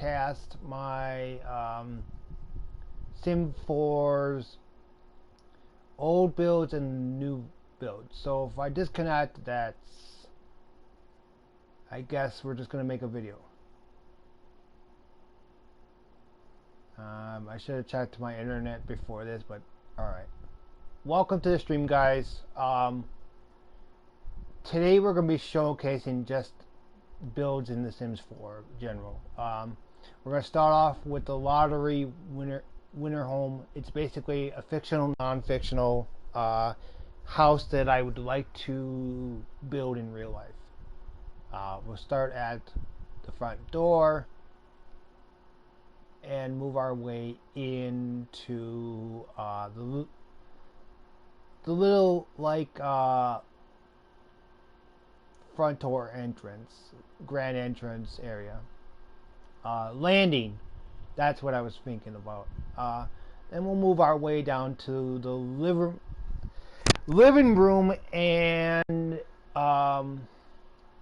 broadcast my Sim 4's old builds and new builds. So if I disconnect, I guess we're just gonna make a video. I should have checked my internet before this, but alright. Welcome to the stream, guys. Today we're going to be showcasing just builds in The Sims 4 general. We're going to start off with the lottery winner home. It's basically a fictional, non-fictional house that I would like to build in real life. We'll start at the front door and move our way into the little front door entrance, grand entrance area. Landing, that's what I was thinking about. Then we'll move our way down to the living room and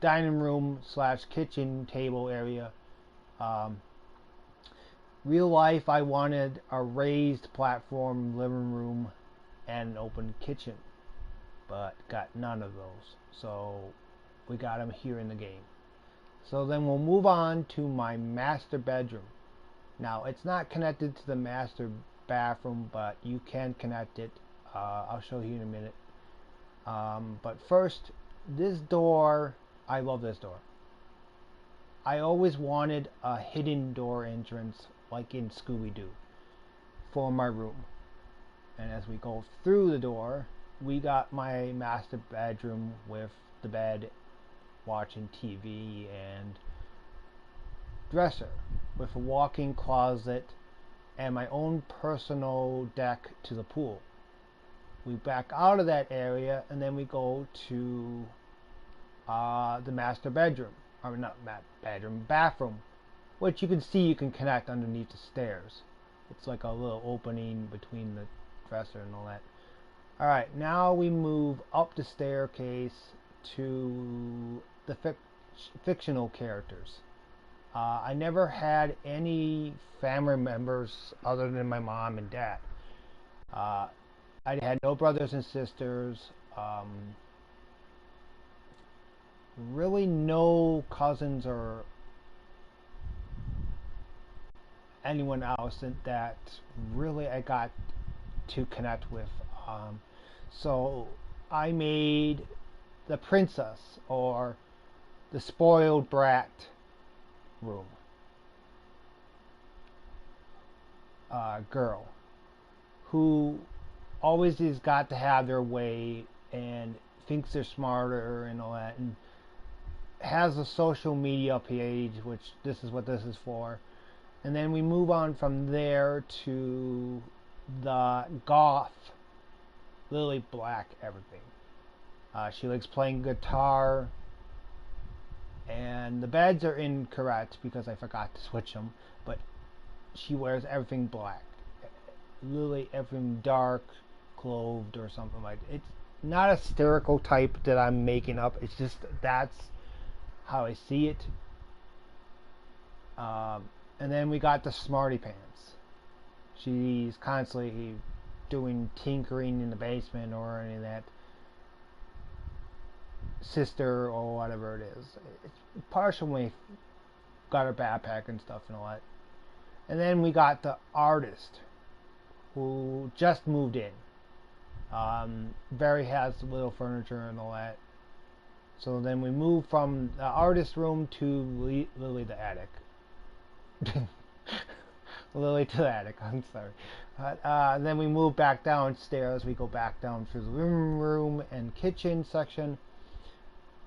dining room / kitchen table area. Real life, I wanted a raised platform living room and an open kitchen, but got none of those. So we got them here in the game. So then we'll move on to my master bedroom. Now it's not connected to the master bathroom, but you can connect it. I'll show you in a minute. But first, this door, I love this door. I always wanted a hidden door entrance like in Scooby-Doo for my room. And as we go through the door, we got my master bedroom with the bed, watching TV, and dresser with a walk-in closet and my own personal deck to the pool. We back out of that area and then we go to the master bedroom, or not bedroom, bathroom, which you can see you can connect underneath the stairs. It's like a little opening between the dresser and all that. Alright, now we move up the staircase to the fictional characters. I never had any family members other than my mom and dad. I had no brothers and sisters. Really no cousins or anyone else that really I got to connect with. So I made the princess, or the spoiled brat room, girl who always has got to have their way and thinks they're smarter and all that, and has a social media page, which this is what this is for. And then we move on from there to the goth Lily Black everything. She likes playing guitar, and the beds are incorrect because I forgot to switch them, but she wears everything black. Lily, everything dark, clothed or something like that. It's not a stereotype that I'm making up. It's just that's how I see it. And then we got the Smarty Pants. She's constantly doing tinkering in the basement or any of that. Sister or whatever it is. It's partially got her backpack and stuff and all that. And then we got the artist who just moved in. Barry has little furniture and all that. So then we move from the artist room to Lily the attic. Lily to the attic, I'm sorry. Then we move back downstairs. We go back down through the living room and kitchen section.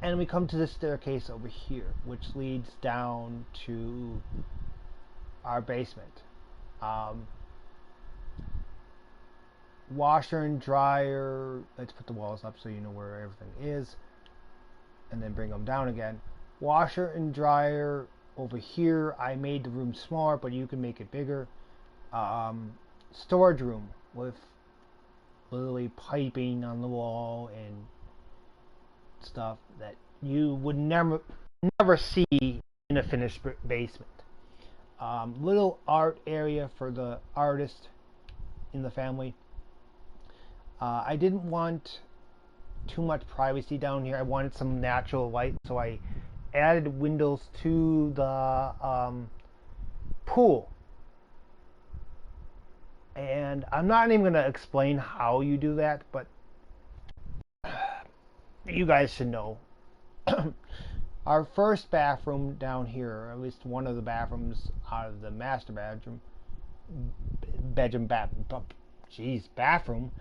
And we come to the staircase over here, which leads down to our basement. Washer and dryer. Let's put the walls up so you know where everything is. And then bring them down again. Washer and dryer over here. I made the room smaller, but you can make it bigger. Storage room with literally piping on the wall and stuff that you would never see in a finished basement. Little art area for the artist in the family. I didn't want too much privacy down here. I wanted some natural light, so I added windows to the pool. And I'm not even going to explain how you do that, but you guys should know. Our first bathroom down here, or at least one of the bathrooms out of the master bathroom, bathroom,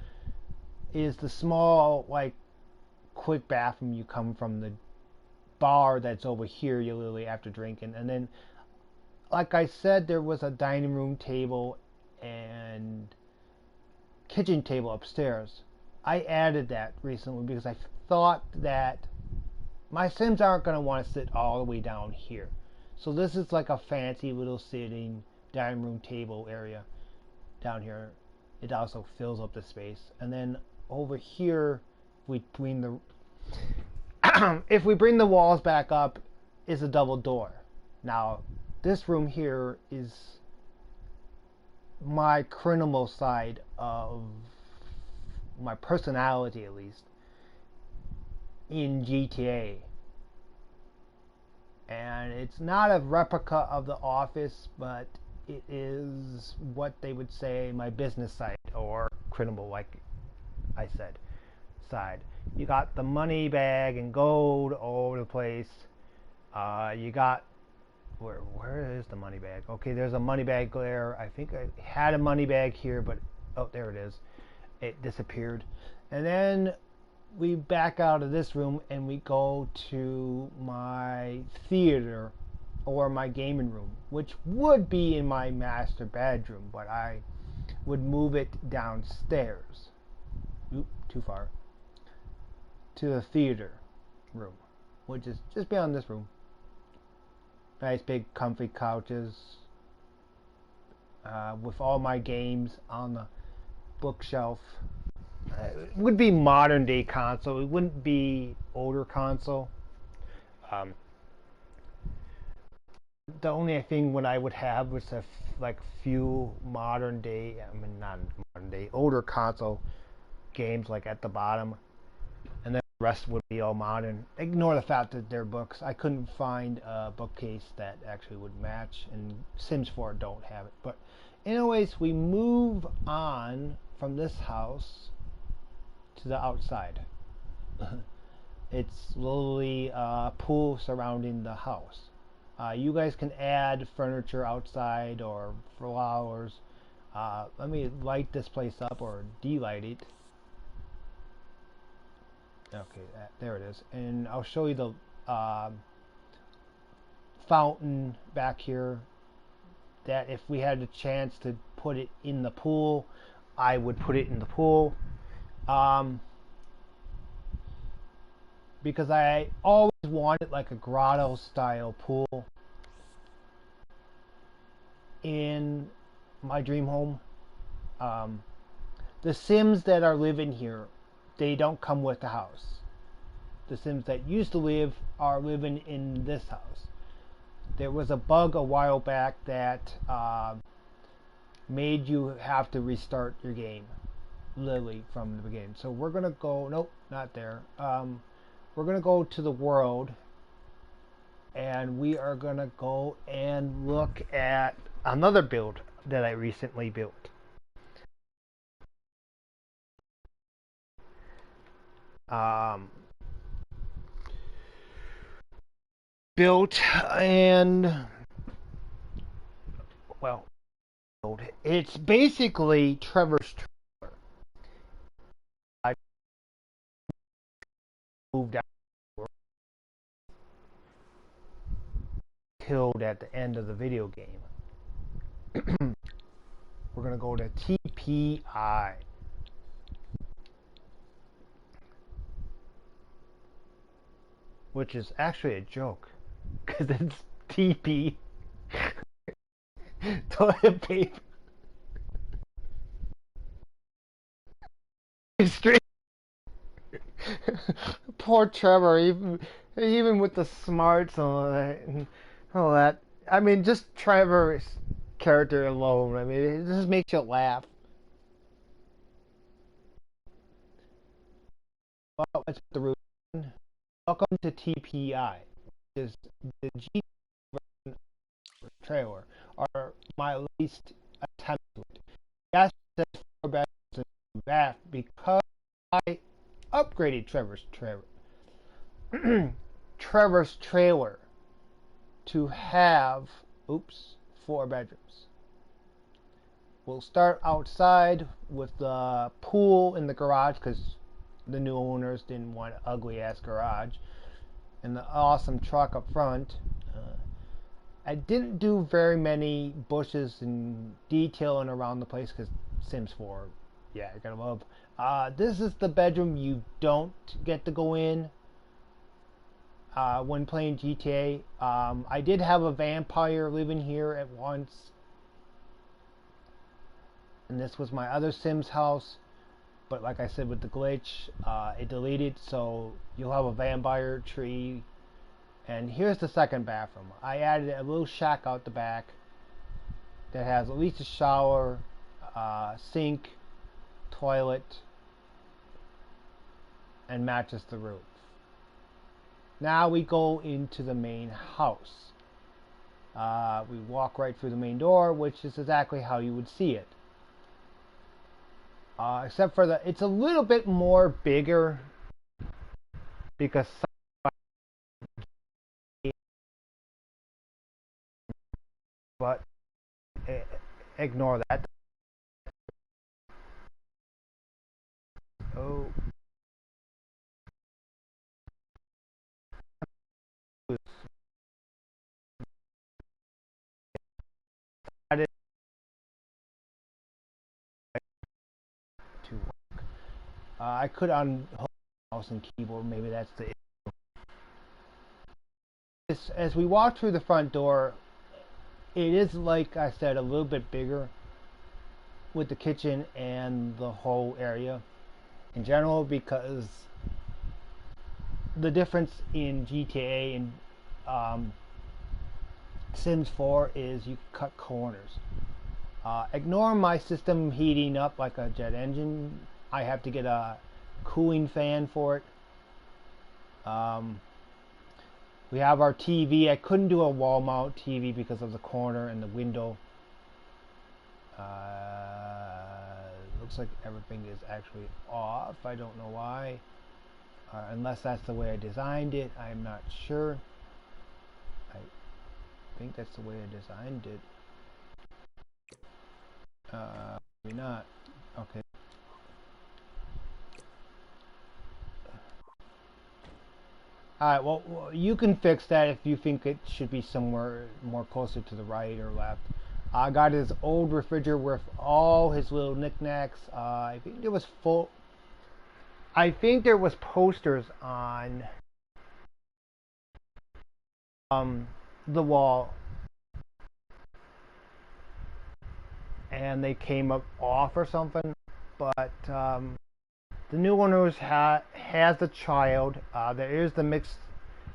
is the small, like, quick bathroom. You come from the bar that's over here, you literally after drinking, and then, like I said, there was a dining room table and kitchen table upstairs. I added that recently because I thought that my Sims aren't going to want to sit all the way down here. So this is like a fancy little sitting dining room table area down here. It also fills up the space. And then over here, between the if we bring the walls back up, is a double door. Now, this room here is my criminal side of my personality, at least, in GTA. And it's not a replica of the office, but it is what they would say my business side, or criminal, like I said, side. You got the money bag and gold all over the place. You got where is the money bag? Okay, there's a money bag there. I think I had a money bag here, but oh, there it is. It disappeared. And then we back out of this room and we go to my theater or my gaming room, which would be in my master bedroom, but I would move it downstairs. Oop, too far. To the theater room, which is just beyond this room. Nice big comfy couches with all my games on the bookshelf. It would be modern day console. It wouldn't be older console. The only thing what I would have was like few modern day, I mean not modern day, older console games like at the bottom, and then the rest would be all modern. Ignore the fact that they're books. I couldn't find a bookcase that actually would match, and Sims 4 don't have it. But anyways, we move on from this house to the outside. It's literally a pool surrounding the house. You guys can add furniture outside or flowers. Let me light this place up or de-light it. Okay, there it is. And I'll show you the fountain back here. That if we had a chance to put it in the pool, I would put it in the pool. Because I always wanted like a grotto style pool in my dream home. The Sims that are living here, they don't come with the house. The Sims that used to live are living in this house. There was a bug a while back that made you have to restart your game literally from the beginning. So we're gonna go, nope, not there. We're gonna go to the world, and we are gonna go and look at another build that I recently built. Built and well, it's basically Trevor's trailer. I moved out, killed at the end of the video game. We're gonna go to TPI. Which is actually a joke, because it's TP. Toilet paper. Straight. Poor Trevor, even with the smarts and all that, I mean, just Trevor's character alone. I mean, it just makes you laugh. Well, let's put the routine. Welcome to TPI, which is the G trailer, or my least attempt to it. Yes, it says 4 bedrooms and bath because I upgraded Trevor's trailer. Trevor's trailer to have, 4 bedrooms. We'll start outside with the pool in the garage because the new owners didn't want an ugly ass garage, and the awesome truck up front. I didn't do very many bushes and detailing around the place because Sims 4, yeah, I gotta love. This is the bedroom you don't get to go in when playing GTA. I did have a vampire living here at once, and this was my other Sims house. But like I said, with the glitch, it deleted, so you'll have a vampire tree. And here's the second bathroom. I added a little shack out the back that has at least a shower, sink, toilet, and matches the roof. Now we go into the main house. We walk right through the main door, which is exactly how you would see it. Except for it's a little bit more bigger because but ignore that. Oh, that is too. I could on mouse and keyboard. Maybe that's the. As we walk through the front door, it is, like I said, a little bit bigger with the kitchen and the whole area in general, because the difference in GTA and Sims 4 is you cut corners. Ignore my system heating up like a jet engine. I have to get a cooling fan for it. We have our TV. I couldn't do a wall mount TV because of the corner and the window. Looks like everything is actually off. I don't know why. Unless that's the way I designed it. I'm not sure. I think that's the way I designed it. Maybe not. Okay. Alright, well, you can fix that if you think it should be somewhere more closer to the right or left. I got his old refrigerator with all his little knickknacks. I think there was posters on the wall, and they came up off or something. But the new owners has a child. There is the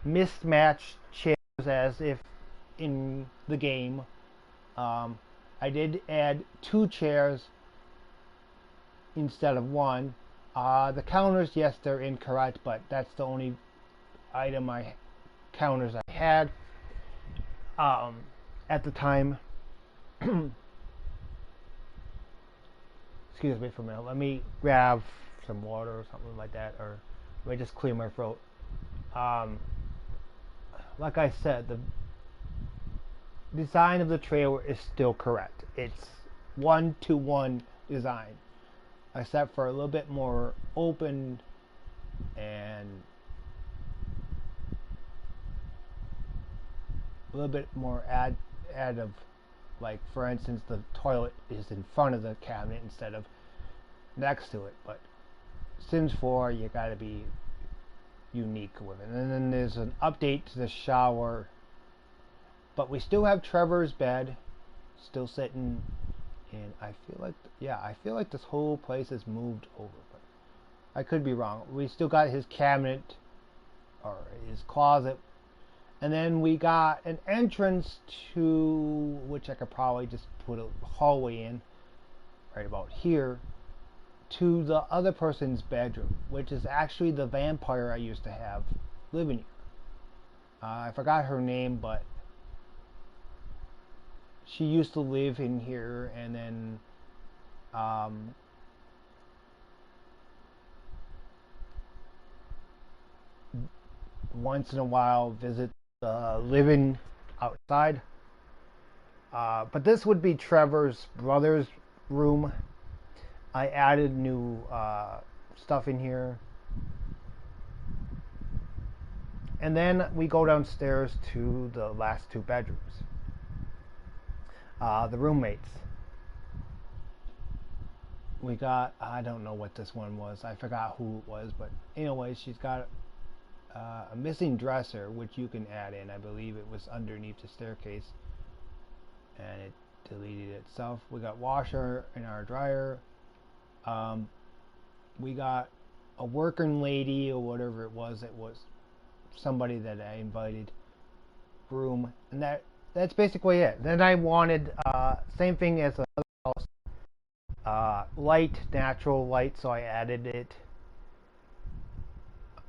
mismatched chairs as if in the game. I did add 2 chairs instead of 1. The counters, yes, they're incorrect, but that's the only counters I had at the time. Excuse me for a minute. Let me grab some water or something like that, or let me just clear my throat. Like I said, the design of the trailer is still correct. It's 1-to-1 design, except for a little bit more open and a little bit more additive. Like, for instance, the toilet is in front of the cabinet instead of next to it. But Sims 4, you gotta be unique with it. And then there's an update to the shower. But we still have Trevor's bed still sitting, and I feel like this whole place has moved over, but I could be wrong. We still got his cabinet or his closet And then we got an entrance to, which I could probably just put a hallway in right about here, to the other person's bedroom, which is actually the vampire I used to have living here. I forgot her name, but she used to live in here, and then once in a while visit living outside. But this would be Trevor's brother's room. I added new stuff in here. And then we go downstairs to the last two bedrooms. The roommates. We got, I don't know what this one was. I forgot who it was. But anyway, she's got a missing dresser, which you can add in. I believe it was underneath the staircase. And it deleted itself. We got washer in our dryer. We got a working lady or whatever it was. It was somebody that I invited room, and that's basically it. Then I wanted same thing as the other house, light, natural light, so I added it.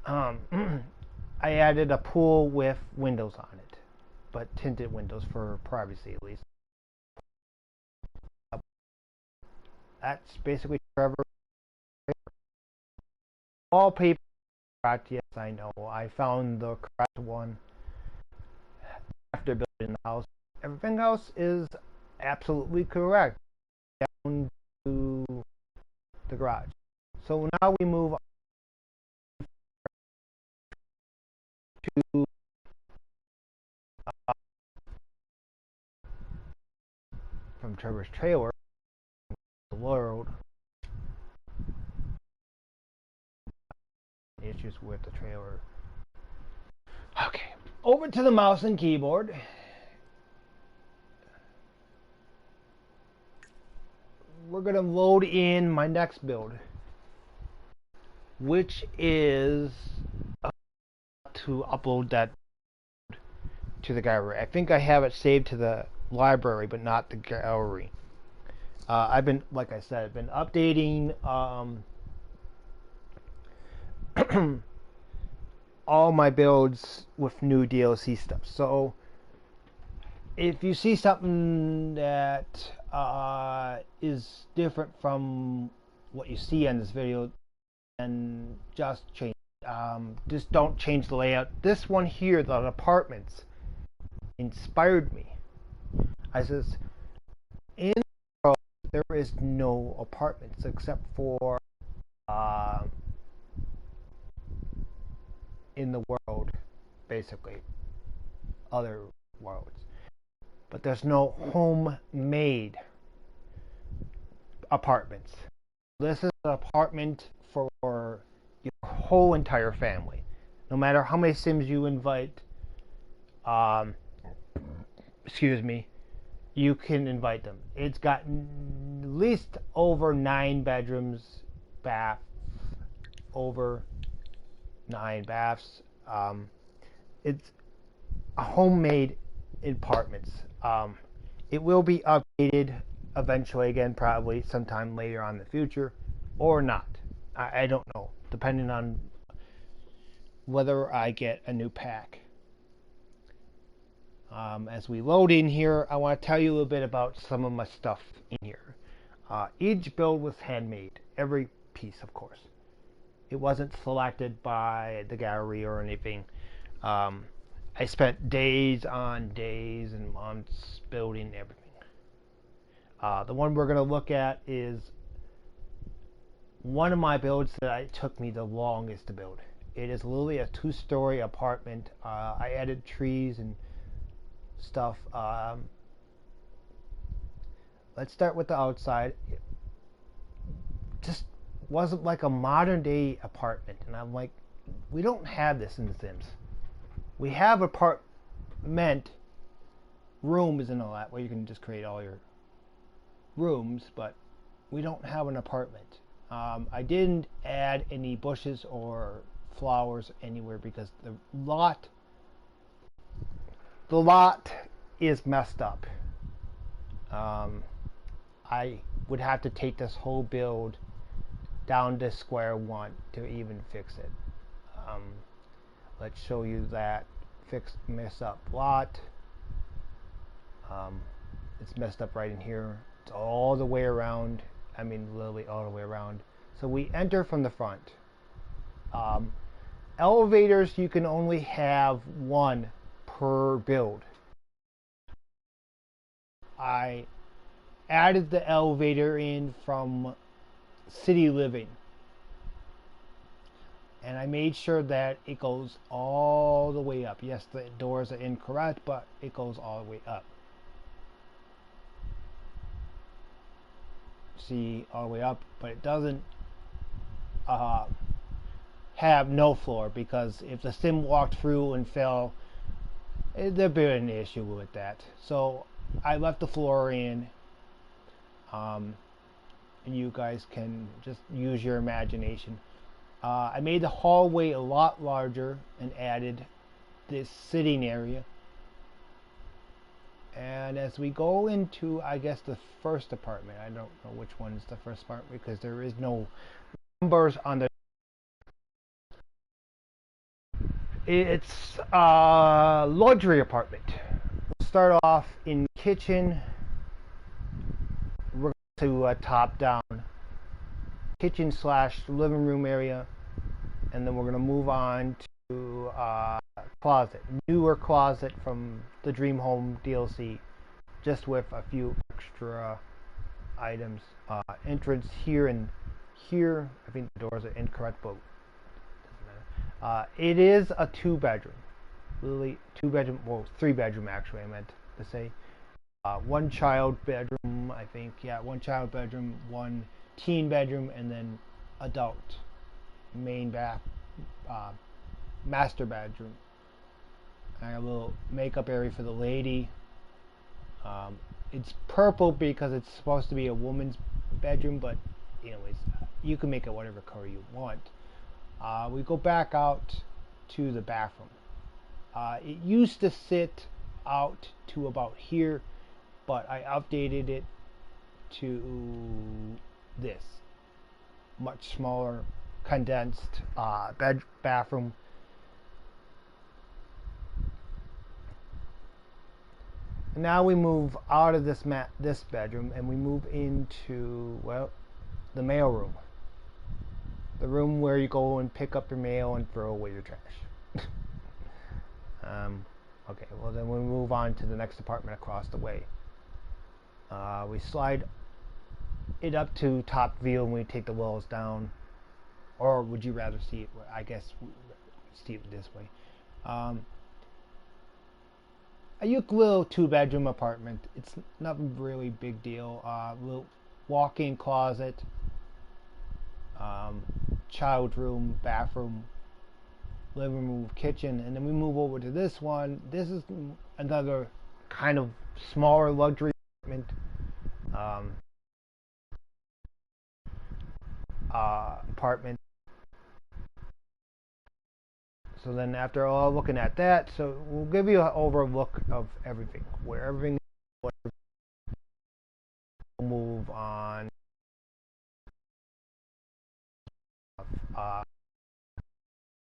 I added a pool with windows on it, but tinted windows for privacy at least. That's basically Trevor. Wallpaper, yes, I know. I found the correct one after building the house. Everything else is absolutely correct down to the garage. So now we move on to from Trevor's trailer, the world. Issues with the trailer. Okay, over to the mouse and keyboard. We're gonna load in my next build, which is to upload that to the gallery. I think I have it saved to the library, but not the gallery. I've been, like I said, been updating all my builds with new DLC stuff. So if you see something that is different from what you see in this video, then just change. Just don't change the layout. This one here, the apartments, inspired me. I says, in the world, there is no apartments except for in the world, basically, other worlds. But there's no homemade apartments. This is an apartment for your whole entire family. No matter how many Sims you invite, you can invite them. It's got at least over 9 bedrooms, bath, over 9 baths. It's a homemade apartments. It will be updated eventually again, probably sometime later on in the future, or not. I don't know, depending on whether I get a new pack. As we load in here, I want to tell you a little bit about some of my stuff in here. Each build was handmade, every piece, of course. It wasn't selected by the gallery or anything. I spent days on days and months building everything. The one we're going to look at is one of my builds that it took me the longest to build. It is literally a 2-story apartment. I added trees and stuff. Let's start with the outside. It just wasn't like a modern day apartment, and I'm like, we don't have this in The Sims. We have apartment rooms and all that where you can just create all your rooms, but we don't have an apartment. I didn't add any bushes or flowers anywhere because the lot the lot is messed up. I would have to take this whole build down to square one to even fix it. Let's show you that mess up lot. It's messed up right in here. It's all the way around. I mean, literally all the way around. So we enter from the front. Elevators, you can only have one per build. I added the elevator in from City Living, and I made sure that it goes all the way up. Yes, the doors are incorrect, but it goes all the way up. See, all the way up, but it doesn't have no floor, because if the sim walked through and fell, there'd be an issue with that. So I left the floor in, and you guys can just use your imagination. I made the hallway a lot larger and added this sitting area. And as we go into, I guess, the first apartment, I don't know which one is the first apartment because there is no numbers on the. It's a luxury apartment. We'll start off in kitchen. We're going to top down kitchen / living room area, and then we're going to move on to closet, newer closet from the Dream Home DLC, just with a few extra items. Entrance here and here. I think the doors are incorrect, but doesn't matter. It is a 2-bedroom. Literally 2-bedroom, well, 3-bedroom actually, I meant to say. 1 child bedroom, I think. Yeah, 1 child bedroom, 1 teen bedroom, and then adult main master bedroom. And a little makeup area for the lady. It's purple because it's supposed to be a woman's bedroom, but anyways, you can make it whatever color you want. We go back out to the bathroom. It used to sit out to about here, but I updated it to this much smaller, condensed bathroom. And now we move out of this bedroom and we move into, well, the mail room. The room where you go and pick up your mail and throw away your trash. Okay, well then we move on to the next apartment across the way. We slide it up to top view and we take the walls down. Or would you rather see it? I guess see it this way. A little 2-bedroom apartment. It's not really big deal. Little walk-in closet, child room, bathroom, living room, kitchen, and then we move over to this one. This is another kind of smaller luxury apartment. So then after all looking at that, so we'll give you an overlook of everything, where everything is. We'll move on.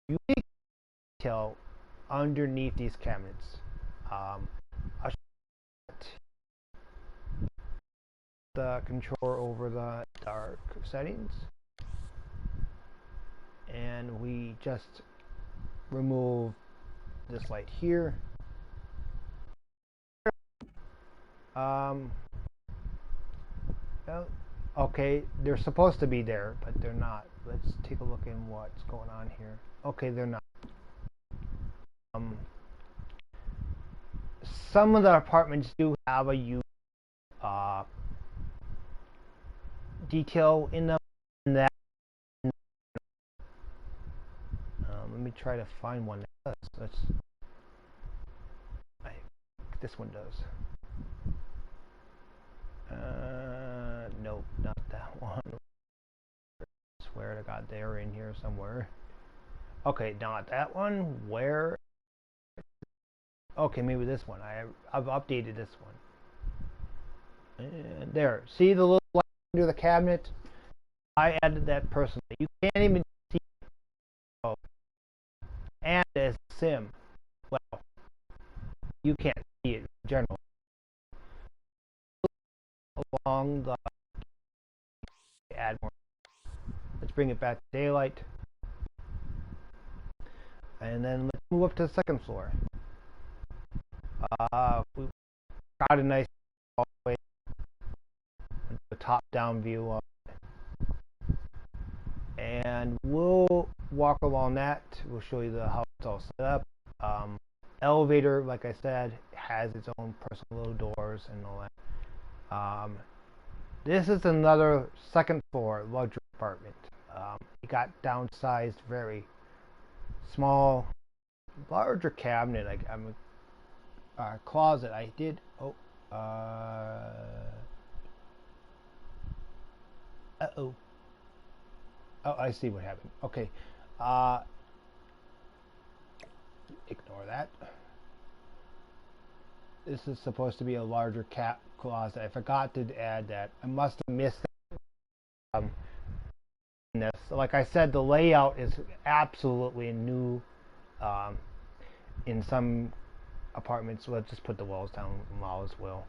Unique detail underneath these cabinets. The control over the dark settings, and we just remove this light here. Okay, they're supposed to be there, but they're not. Let's take a look in what's going on here. Okay, they're not. Some of the apartments do have a detail in them. And that let me try to find one that does. This one does. Nope, not that one. I swear to God, they're in here somewhere. Okay, not that one. Where? Okay, maybe this one. I've updated this one. And there. See the little light under the cabinet? I added that personally. You can't even see it. And as a sim, well, you can't see it in general. Along the add more. Let's bring it back to daylight. And then let's move up to the second floor. We got a nice hallway, a top-down view of it. And we'll walk along that. We'll show you how it's all set up. Elevator, like I said, has its own personal little doors and all that. This is another second floor luxury apartment. It got downsized, very small, larger cabinet. I'm a closet. I did. Oh, oh. Oh, I see what happened. Okay. Ignore that. This is supposed to be a larger closet. I forgot to add that. I must have missed that. This. Like I said, the layout is absolutely new. In some apartments, let's just put the walls down as well.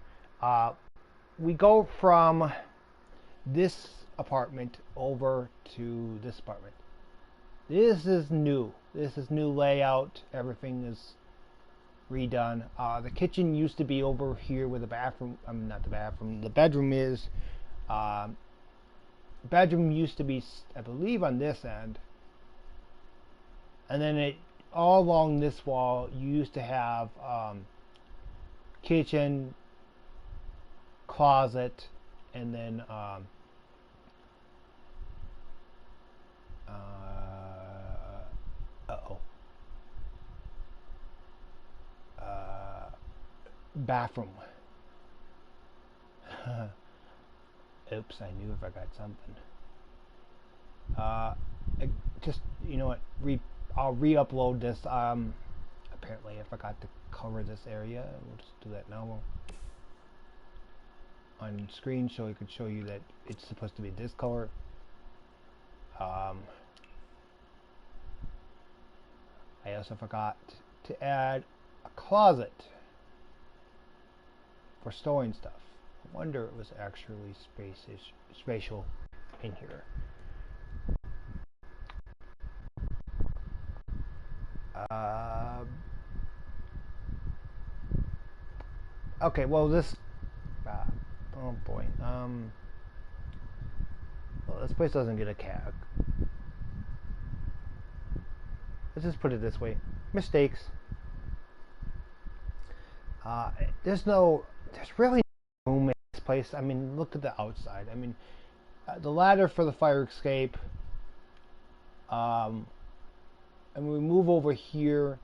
We go from this apartment over to this apartment. This is new. This is new layout. Everything is redone. The kitchen used to be over here where the bathroom, not the bathroom, the bedroom is. Bedroom used to be, I believe, on this end. And then it, all along this wall, you used to have kitchen, closet, and then bathroom. Oops, I knew if I got something. Just, you know what, I'll re-upload this. Apparently I forgot to cover this area. We'll just do that now. On screen so it could show you that it's supposed to be this color. I also forgot to add a closet for storing stuff. I wonder it was actually spatial in here. Okay, well this oh boy. Well, this place doesn't get a cat. Let's just put it this way. Mistakes. There's really no room in this place. I mean, look at the outside. I mean, the ladder for the fire escape. And we move over here.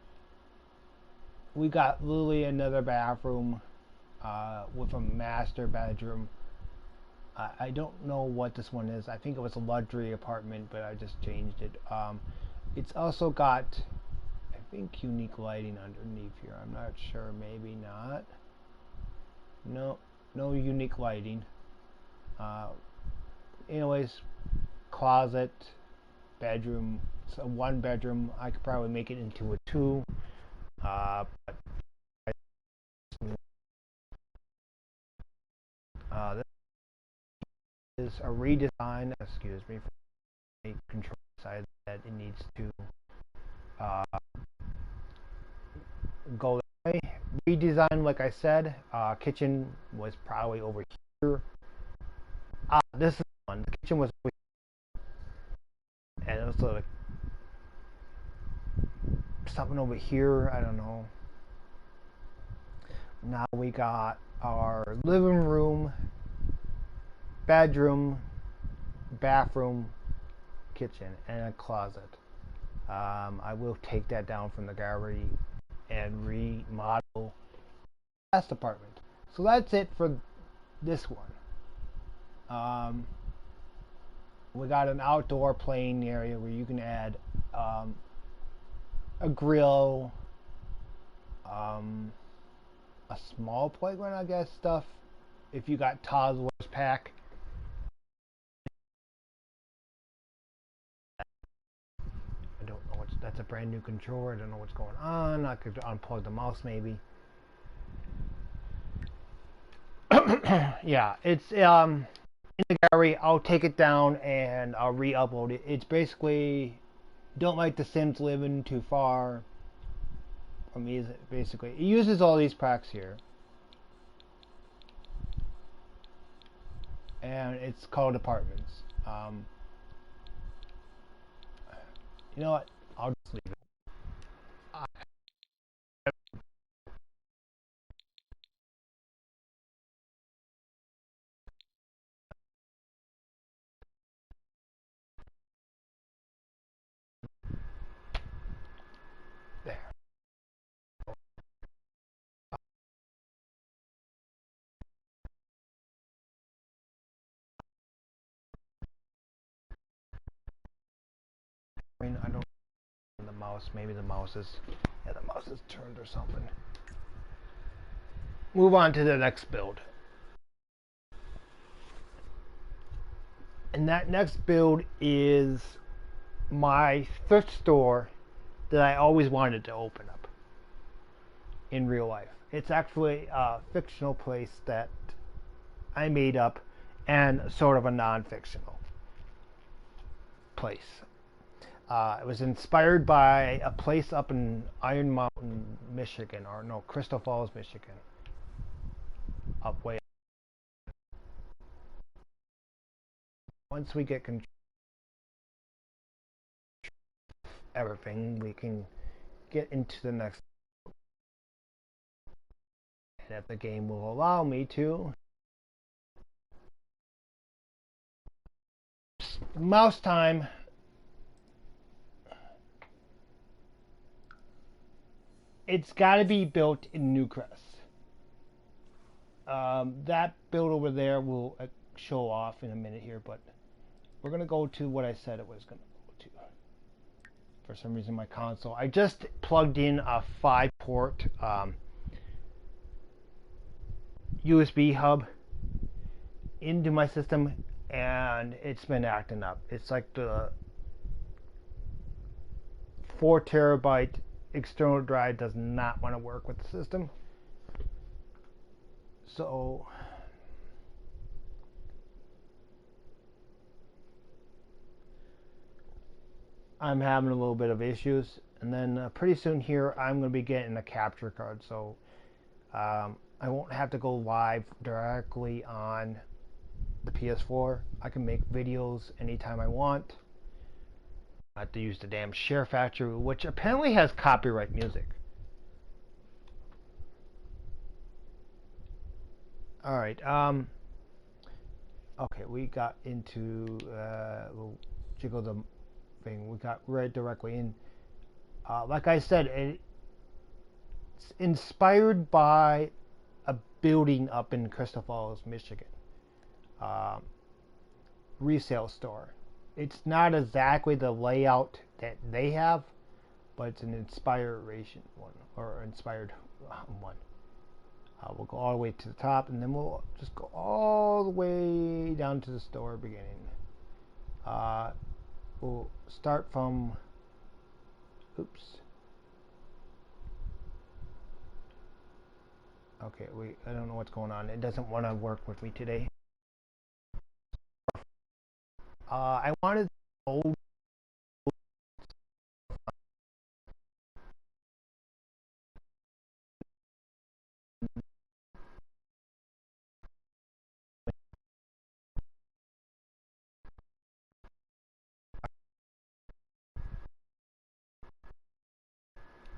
We got literally another bathroom with a master bedroom. I don't know what this one is. I think it was a luxury apartment, but I just changed it. It's also got, I think, unique lighting underneath here. I'm not sure. Maybe not. No unique lighting. Anyways, closet, bedroom. It's a one bedroom. I could probably make it into a two. But this is a redesign. Excuse me. For the control side that it needs to go that way. Redesign, like I said. Kitchen was probably over here. This is one. The kitchen was over here. And it was like something over here. I don't know. Now we got our living room, bedroom, bathroom, kitchen, and a closet. I will take that down from the gallery and remodel the last apartment. So that's it for this one. We got an outdoor playing area where you can add a grill, Um, a small playground, I guess. Stuff. If you got Toddler's Pack. I don't know what's. That's a brand new controller. I don't know what's going on. I could unplug the mouse maybe. Yeah, it's in the gallery. I'll take it down and I'll re-upload it. It's basically don't like the Sims living too far from me. Basically, it uses all these packs here, and it's called Apartments. You know what? I'll just leave it. There. I mean, I don't. The mouse. Maybe the mouse is. Yeah, the mouse is turned or something. Move on to the next build. And that next build is my thrift store that I always wanted to open up in real life. It's actually a fictional place that I made up and sort of a non-fictional place. It was inspired by a place up in Iron Mountain, Michigan, or no, Crystal Falls, Michigan. Up way. Once we get control of everything, we can get into the next. And if the game will allow me to. Mouse time. It's got to be built in Newcrest. That build over there will show off in a minute here, but we're going to go to what I said it was going to go to. For some reason, my console. I just plugged in a 5-port USB hub into my system, and it's been acting up. It's like the 4 terabyte external drive does not want to work with the system. So I'm having a little bit of issues, and then pretty soon here I'm going to be getting a capture card, so I won't have to go live directly on the PS4. I can make videos anytime I want. I have to use the damn Share Factory, which apparently has copyright music. Alright, okay, we got into, we'll jiggle the thing, we got right directly in. Like I said, it's inspired by a building up in Crystal Falls, Michigan. Resale store. It's not exactly the layout that they have, but it's an inspiration one, or inspired one. We'll go all the way to the top, and then we'll just go all the way down to the store beginning. We'll start from, oops. Okay, I don't know what's going on. It doesn't want to work with me today. I wanted old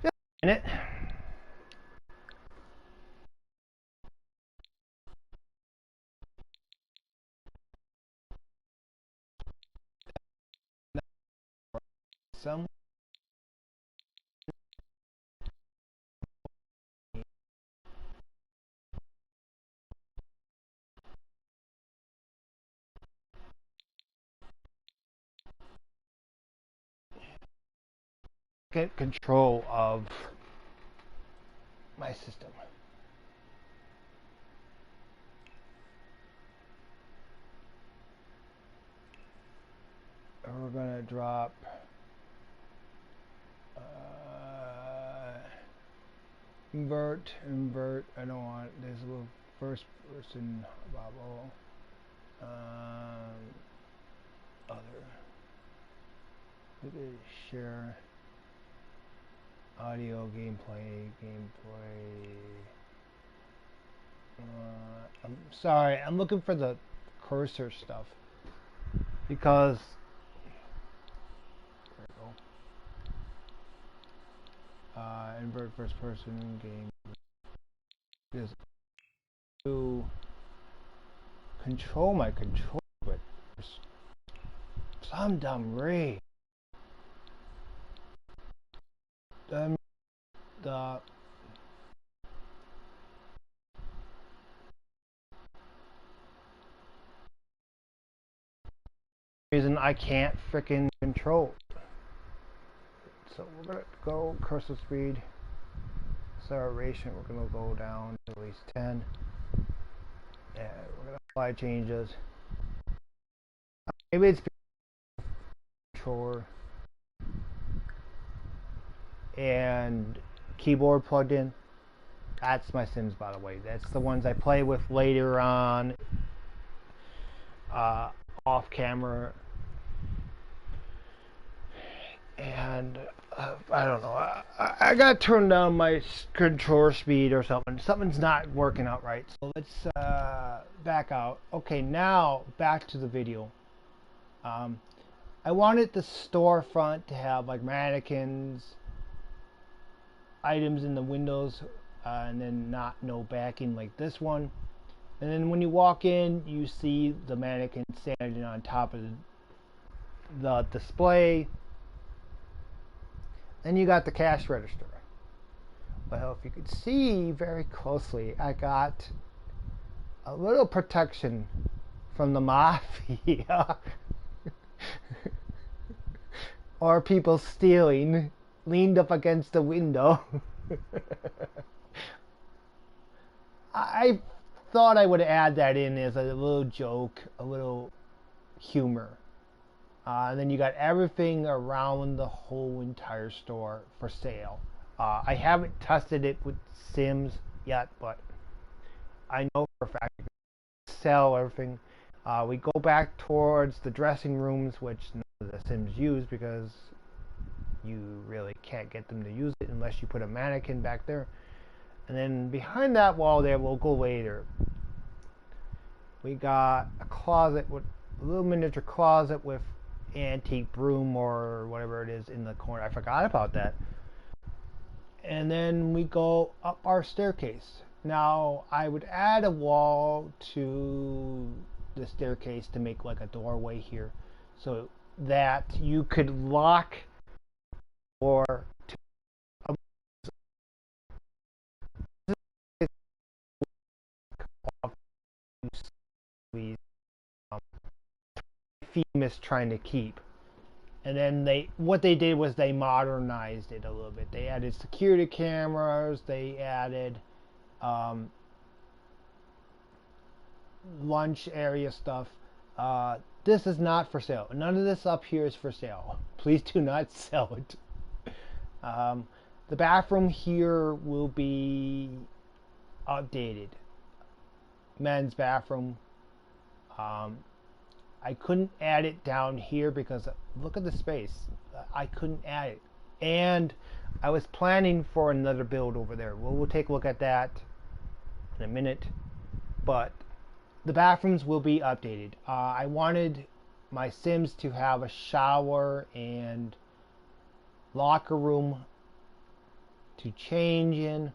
just a minute. Some get control of my system. We're gonna drop invert. I don't want this little first person bubble. Other. We could share audio, gameplay. I'm sorry, I'm looking for the cursor stuff because there we go. Invert first person game is to control my controller, but for some dumb reason the reason I can't frickin' control. So we're gonna go cursor speed, acceleration. We're gonna go down to at least 10, and we're gonna apply changes. Maybe it's controller and keyboard plugged in. That's my Sims, by the way. That's the ones I play with later on, off camera. And I don't know. I got to turn down my controller speed or something. Something's not working out right. So let's back out. Okay, now back to the video. I wanted the storefront to have like mannequins, items in the windows, and then no backing like this one. And then when you walk in, you see the mannequin standing on top of the display. Then you got the cash register. Well, if you could see very closely, I got a little protection from the mafia or people stealing, leaned up against the window. I thought I would add that in as a little joke, a little humor. And then you got everything around the whole entire store for sale. I haven't tested it with Sims yet, but I know for a fact you can sell everything. We go back towards the dressing rooms, which none of the Sims use because you really can't get them to use it unless you put a mannequin back there. And then behind that wall there, we'll go later. We got a closet with a little miniature closet with antique broom or whatever it is in the corner. I forgot about that. And then we go up our staircase. Now I would add a wall to the staircase to make like a doorway here so that you could lock or to famous trying to keep. And then what they did was they modernized it a little bit. They added security cameras. They added lunch area stuff. This is not for sale. None of this up here is for sale. Please do not sell it. The bathroom here will be updated. Men's bathroom. I couldn't add it down here because look at the space. I couldn't add it. And I was planning for another build over there. We'll take a look at that in a minute. But the bathrooms will be updated. I wanted my Sims to have a shower and locker room to change in.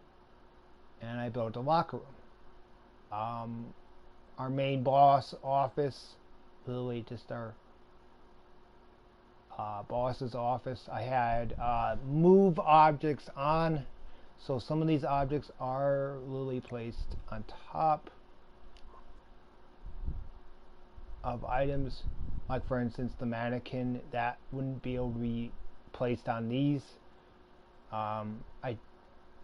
And I built a locker room. Our main boss office, literally just our boss's office. I had move objects on, so some of these objects are literally placed on top of items. Like for instance, the mannequin that wouldn't be able to be placed on these. I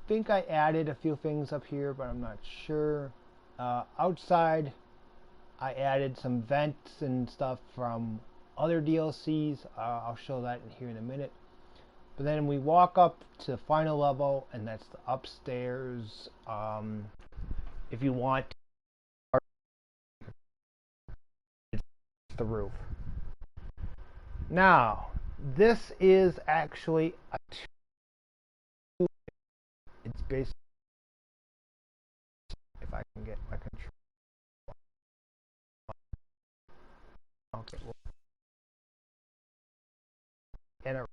think I added a few things up here, but I'm not sure. Outside, I added some vents and stuff from other DLCs. I'll show that in here in a minute. But then we walk up to the final level, and that's the upstairs. If you want, it's the roof. Now, this is actually a two. It's basically, if I can get my control. Okay, well, and it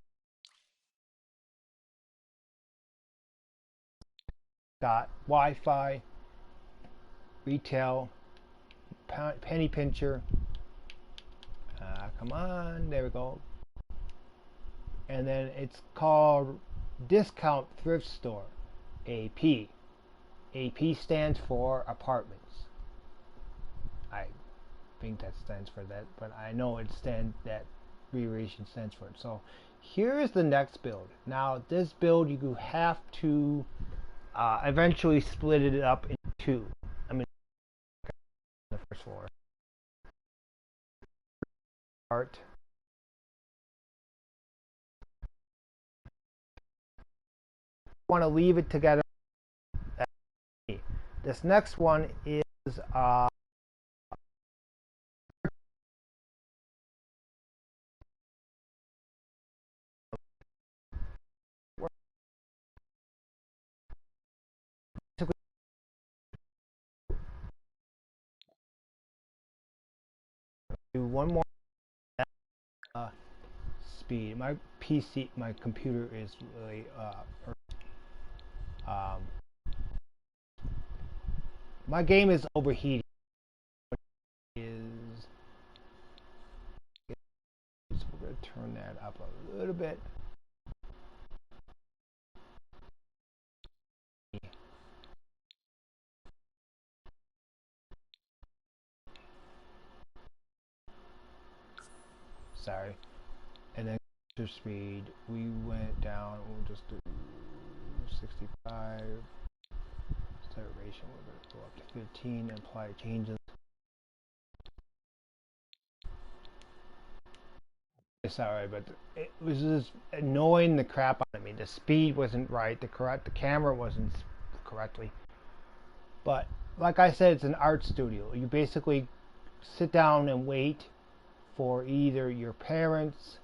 got Wi-Fi, retail, penny pincher. Come on, there we go. And then it's called Discount Thrift Store, AP. AP stands for apartments. I think that stands for that, but I know that abbreviation stands for it. So here's the next build. Now this build you have to eventually split it up into two. I mean, the first floor. Part. Want to leave it together. This next one is do one more speed. My PC, my computer is really my game is overheating. We're going to turn that up a little bit. Sorry. And then speed, we went down. We'll just do 65. Acceleration, we're going to go up to 15 and apply changes. Sorry, but it was just annoying the crap out of me. The speed wasn't right. The camera wasn't correctly. But like I said, it's an art studio. You basically sit down and wait for either your parents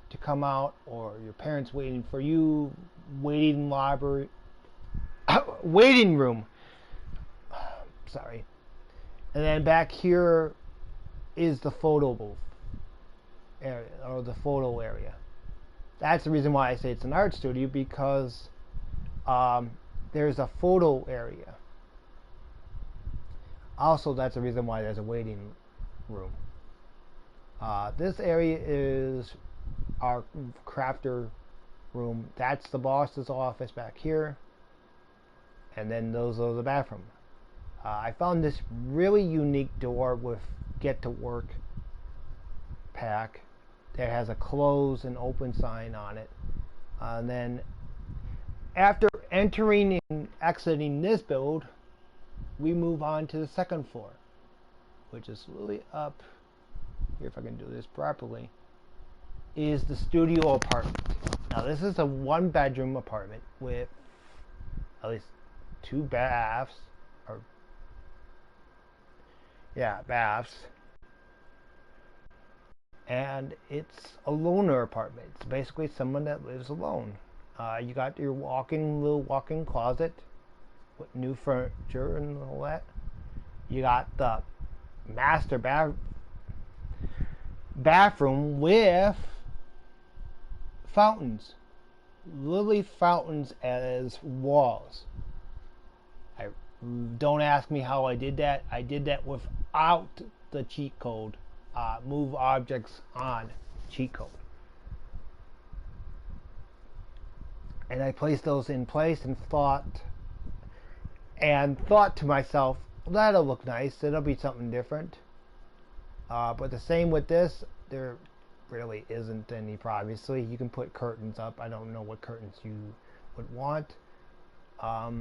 to come out or your parents waiting for you. Waiting library, waiting room. Sorry. And then back here is the photo booth area, or the photo area. That's the reason why I say it's an art studio, because there's a photo area. Also, that's the reason why there's a waiting room. This area is our crafter room. That's the boss's office back here. And then those are the bathroom. I found this really unique door with Get to Work pack that has a close and open sign on it. And then after entering and exiting this build, we move on to the second floor, which is really up here, if I can do this properly, is the studio apartment. Now this is a 1-bedroom apartment with at least 2 baths, or baths, and it's a loner apartment. It's basically someone that lives alone. You got your little walk-in closet with new furniture and all that. You got the master bathroom with fountains, lily fountains as walls. Don't ask me how I did that. I did that without the cheat code, move objects on cheat code. And I placed those in place and thought to myself, well, that'll look nice. It'll be something different. But the same with this, there really isn't any privacy. You can put curtains up. I don't know what curtains you would want. I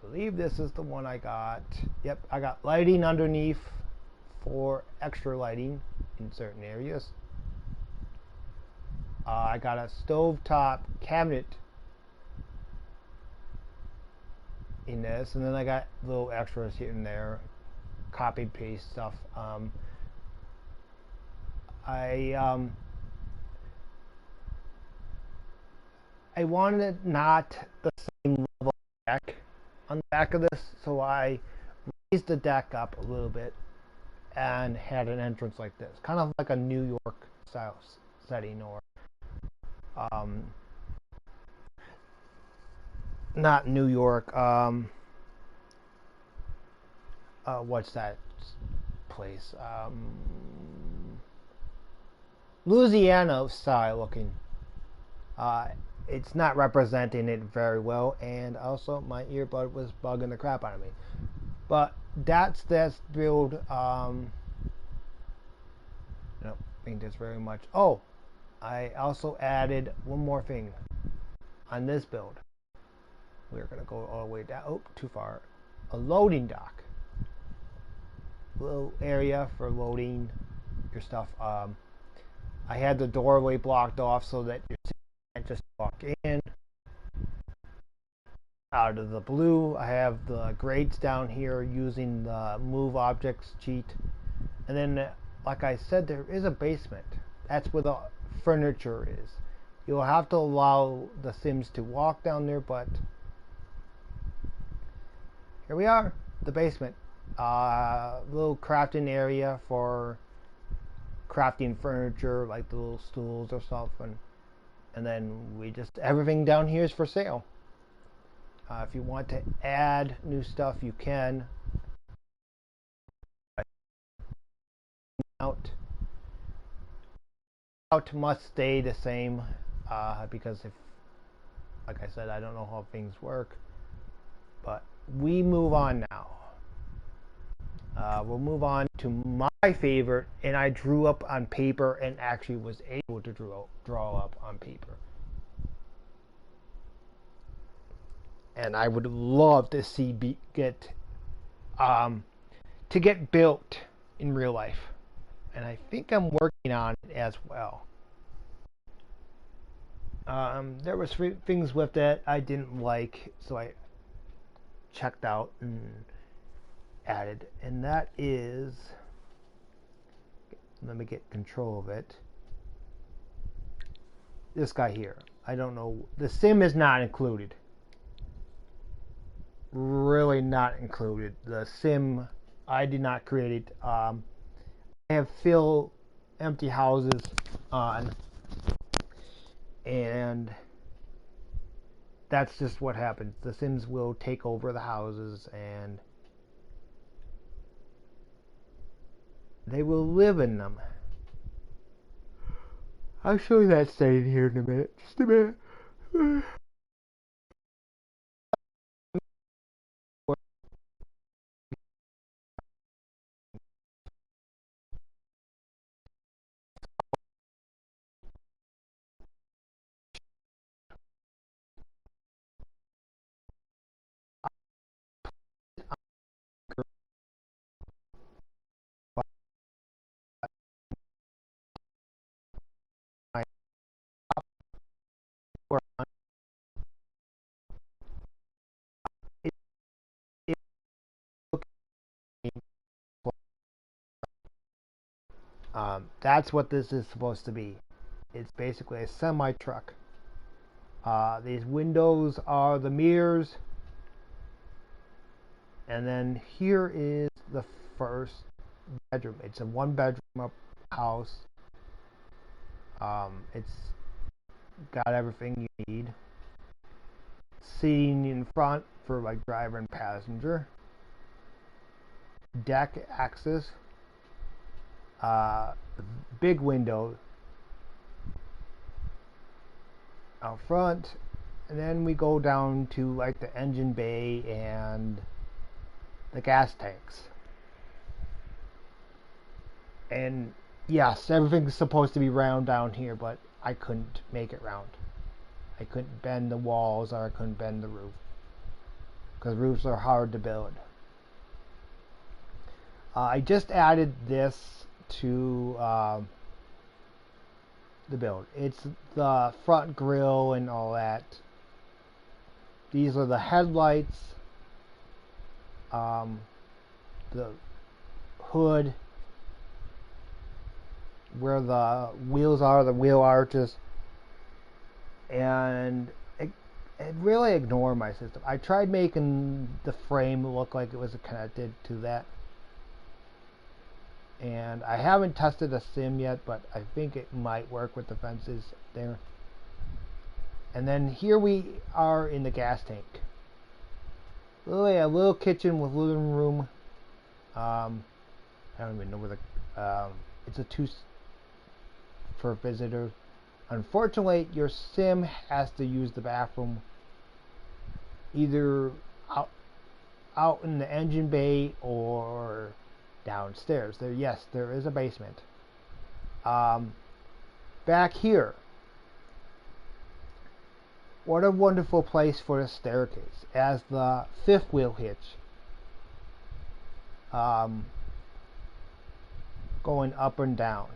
believe this is the one I got. Yep, I got lighting underneath for extra lighting in certain areas. I got a stovetop cabinet in this, and then I got little extras here and there, copy paste stuff. I wanted not the same level deck on the back of this, so I raised the deck up a little bit and had an entrance like this, kind of like a New York style setting, or not New York. What's that place? Louisiana style looking. It's not representing it very well, and also my earbud was bugging the crap out of me. But that's this build. I don't think there's very much. Oh, I also added one more thing on this build. We're gonna go all the way down. Oh, too far. A loading dock. Little area for loading your stuff. I had the doorway blocked off so that you can't just walk in. Out of the blue, I have the grates down here using the move objects cheat. And then, like I said, there is a basement. That's where the furniture is. You'll have to allow the Sims to walk down there, but here we are, the basement. Little crafting area for crafting furniture, like the little stools or something. And then everything down here is for sale. If you want to add new stuff, you can. Out must stay the same because like I said, I don't know how things work. But we move on now. We'll move on to my favorite, and I drew up on paper and actually was able to draw up on paper. And I would love to see get built in real life, and I think I'm working on it as well. There was things with that I didn't like, so I checked out and added, and that is, let me get control of it. This guy here, I don't know, the sim is not included. Really not included. The sim, I did not create it. I have fill empty houses on, and that's just what happens. The Sims will take over the houses and they will live in them. I'll show you that setting here in a minute. Just a minute. That's what this is supposed to be. It's basically a semi-truck. These windows are the mirrors. And then here is the first bedroom. It's a one-bedroom house. It's got everything you need. Seating in front for like driver and passenger. Deck access. Big window out front, and then we go down to like the engine bay and the gas tanks. And yes, everything's supposed to be round down here, but I couldn't make it round. I couldn't bend the walls or I couldn't bend the roof, because roofs are hard to build. I just added this to the build. It's the front grille and all that. These are the headlights, the hood, where the wheels are, the wheel arches, and it really ignored my system. I tried making the frame look like it was connected to that, and I haven't tested a sim yet, but I think it might work with the fences there. And then here we are in the gas tank. Literally a little kitchen with living room. I don't even know where the it's a 2 for visitors. Unfortunately, your sim has to use the bathroom either out in the engine bay or downstairs. Yes, there is a basement. Back here, what a wonderful place for a staircase, as the fifth wheel hitch going up and down.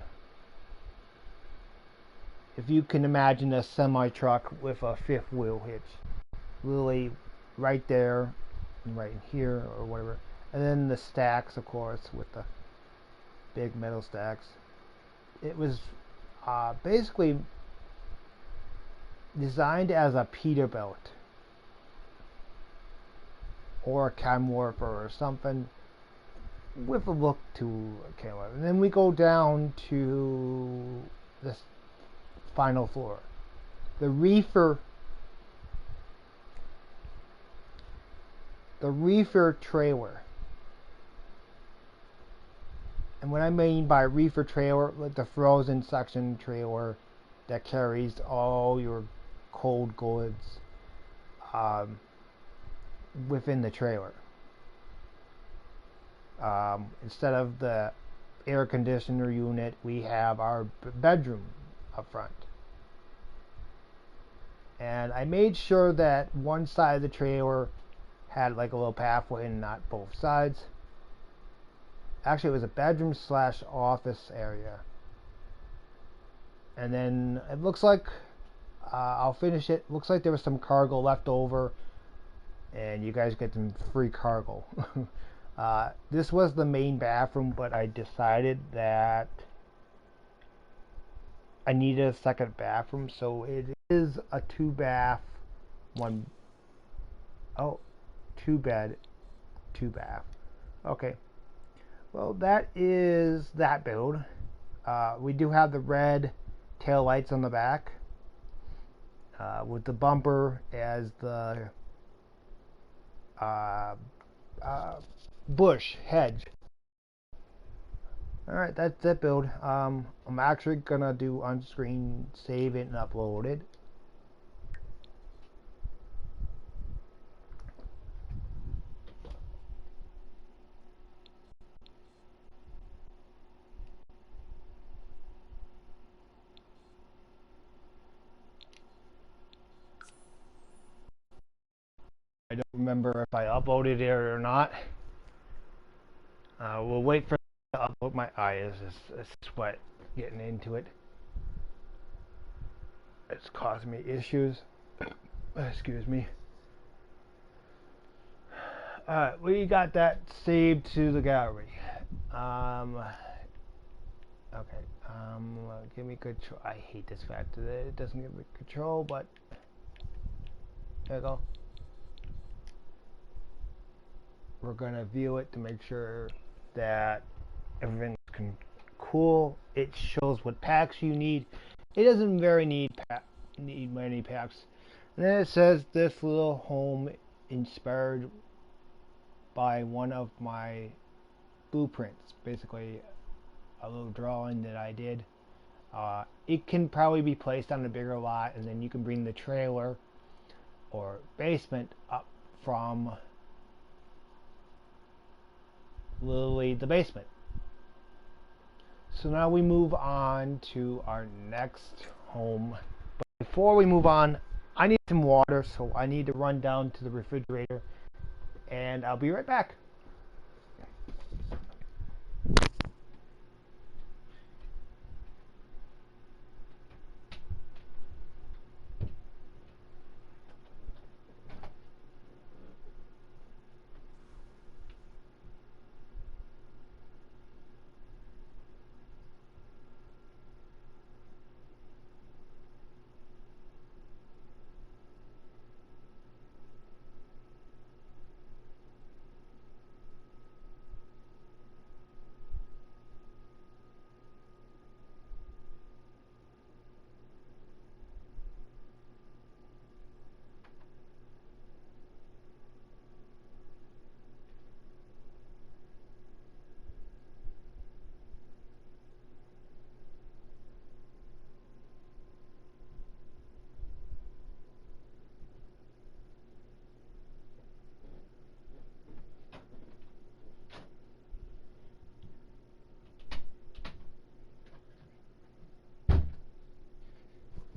If you can imagine a semi-truck with a fifth wheel hitch, really right there and right in here or whatever. And then the stacks, of course, with the big metal stacks. It was basically designed as a Peterbilt or a Kenworth or something with a look to a Kenworth. And then we go down to this final floor. The reefer trailer. And what I mean by reefer trailer, like the frozen section trailer that carries all your cold goods within the trailer. Instead of the air conditioner unit, we have our bedroom up front. And I made sure that one side of the trailer had like a little pathway and not both sides. Actually, it was a bedroom / office area. And then it looks like I'll finish it. Looks like there was some cargo left over, and you guys get some free cargo. This was the main bathroom, but I decided that I needed a second bathroom, so it is a 2-bath, 2-bed, 2-bath. Okay. Well, that is that build. We do have the red tail lights on the back, with the bumper as the bush hedge. Alright, that's that build. I'm actually gonna do on-screen save it and upload it. I don't remember if I uploaded it or not. We'll wait for to upload. My eye is sweat getting into it. It's causing me issues. Excuse me. Alright, we got that saved to the gallery. Okay. Give me control. I hate this fact that it doesn't give me control, but there we go. We're gonna view it to make sure that everything's cool. It shows what packs you need. It doesn't need many packs. And then it says this little home inspired by one of my blueprints, basically a little drawing that I did. It can probably be placed on a bigger lot, and then you can bring the trailer or basement up from literally the basement. So now we move on to our next home. But before we move on, I need some water, so I need to run down to the refrigerator, and I'll be right back.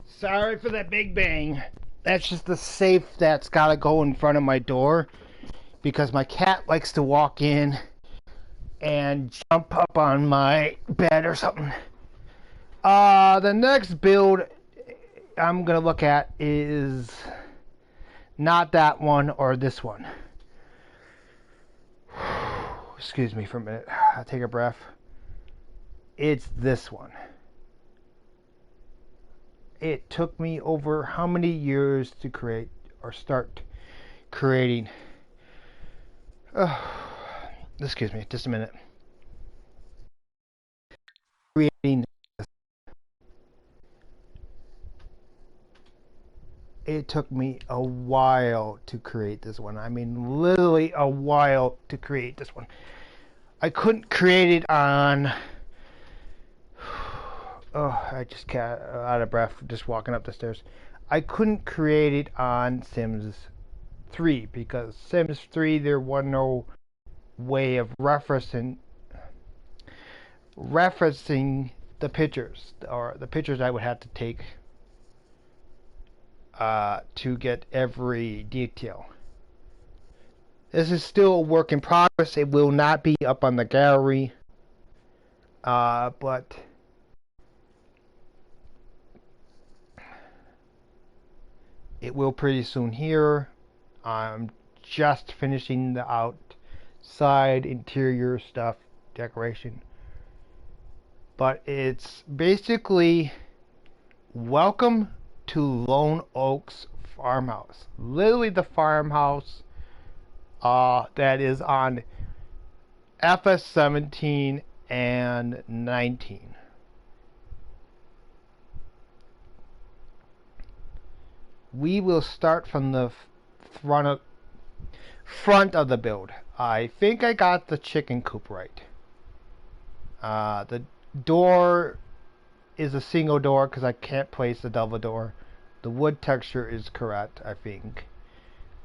Sorry for that big bang. That's just the safe that's got to go in front of my door because my cat likes to walk in and jump up on my bed or something. The next build I'm going to look at is not that one or this one. Excuse me for a minute. I'll take a breath. It's this one. It took me over how many years to create or start creating. Excuse me, just a minute. Creating. It took me a while to create this one. I mean, literally a while to create this one. I couldn't create it on. Oh, I just got out of breath just walking up the stairs. I couldn't create it on Sims 3 because Sims 3 there was no way of referencing the pictures or the pictures I would have to take to get every detail. This is still a work in progress. It will not be up on the gallery, but it will pretty soon here. I'm just finishing the outside interior stuff, decoration. But it's basically welcome to Lone Oaks Farmhouse. Literally the farmhouse that is on FS 17 and 19. We will start from the front of the build. I think I got the chicken coop right. The door is a single door because I can't place a double door. The wood texture is correct, I think.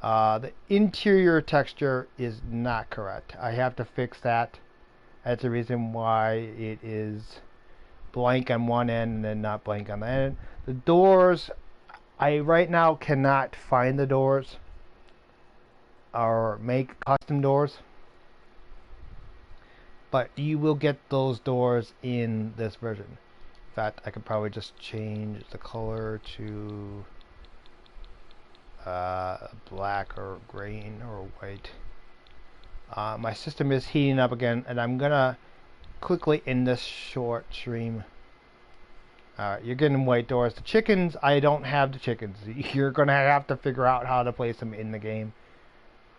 The interior texture is not correct. I have to fix that. That's the reason why it is blank on one end and then not blank on the end. The doors, I right now cannot find the doors or make custom doors, but you will get those doors in this version. In fact, I could probably just change the color to black or green or white. My system is heating up again, and I'm gonna quickly end this short stream. You're getting white doors. The chickens, I don't have the chickens. You're gonna have to figure out how to place them in the game.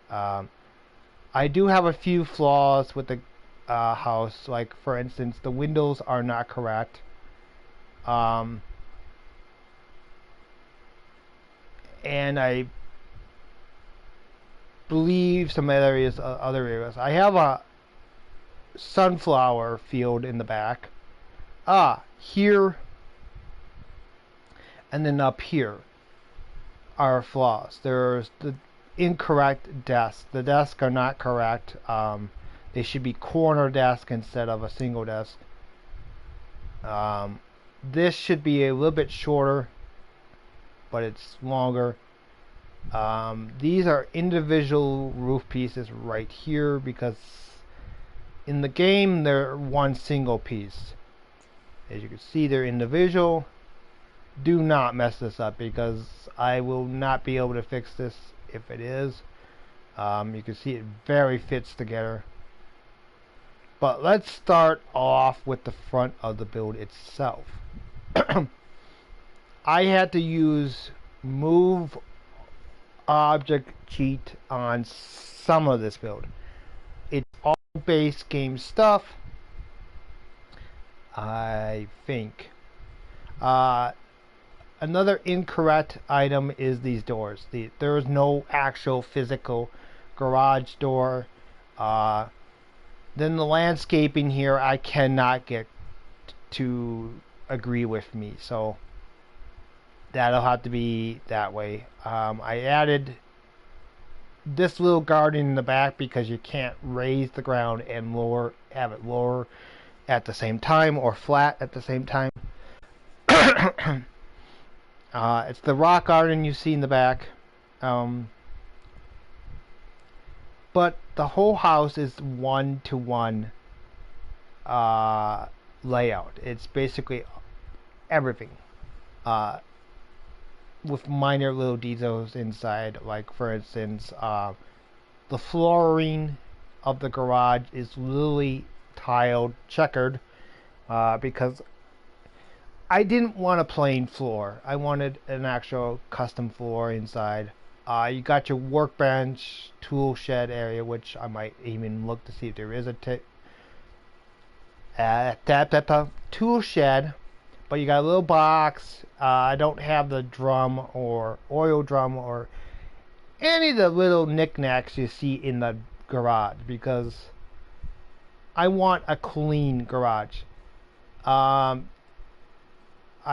I do have a few flaws with the house, like for instance, the windows are not correct. And I believe some other areas. I have a sunflower field in the back. Here and then up here are flaws. There's the incorrect desks. The desks are not correct. They should be corner desk instead of a single desk. This should be a little bit shorter. but it's longer. These are individual roof pieces right here because in the game they're one single piece. As you can see, they're individual. Do not mess this up because I will not be able to fix this if it is. You can see it very fits together. But let's start off with the front of the build itself. I had to use move object cheat on some of this build. It's all base game stuff, I think. Another incorrect item is these doors. There is no actual physical garage door. Then the landscaping here I cannot get to agree with me, so that'll have to be that way. I added this little garden in the back because you can't raise the ground and have it lower at the same time or flat at the same time. It's the rock garden you see in the back. But the whole house is one-to-one layout. It's basically everything. With minor little details inside, like for instance, the flooring of the garage is literally tiled, checkered, because I didn't want a plain floor. I wanted an actual custom floor inside. You got your workbench, tool shed area, which I might even look to see if there is a tool shed. But you got a little box. I don't have the drum or oil drum or any of the little knickknacks you see in the garage because I want a clean garage. I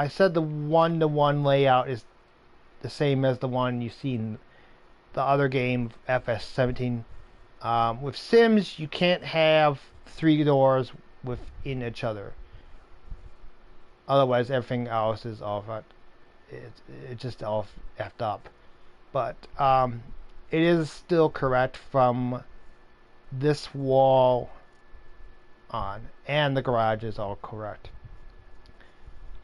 said the one-to-one layout is the same as the one you see in the other game, FS17. With Sims, you can't have 3 doors within each other. Otherwise, everything else is all it's just all effed up. But it is still correct from this wall on, and the garage is all correct.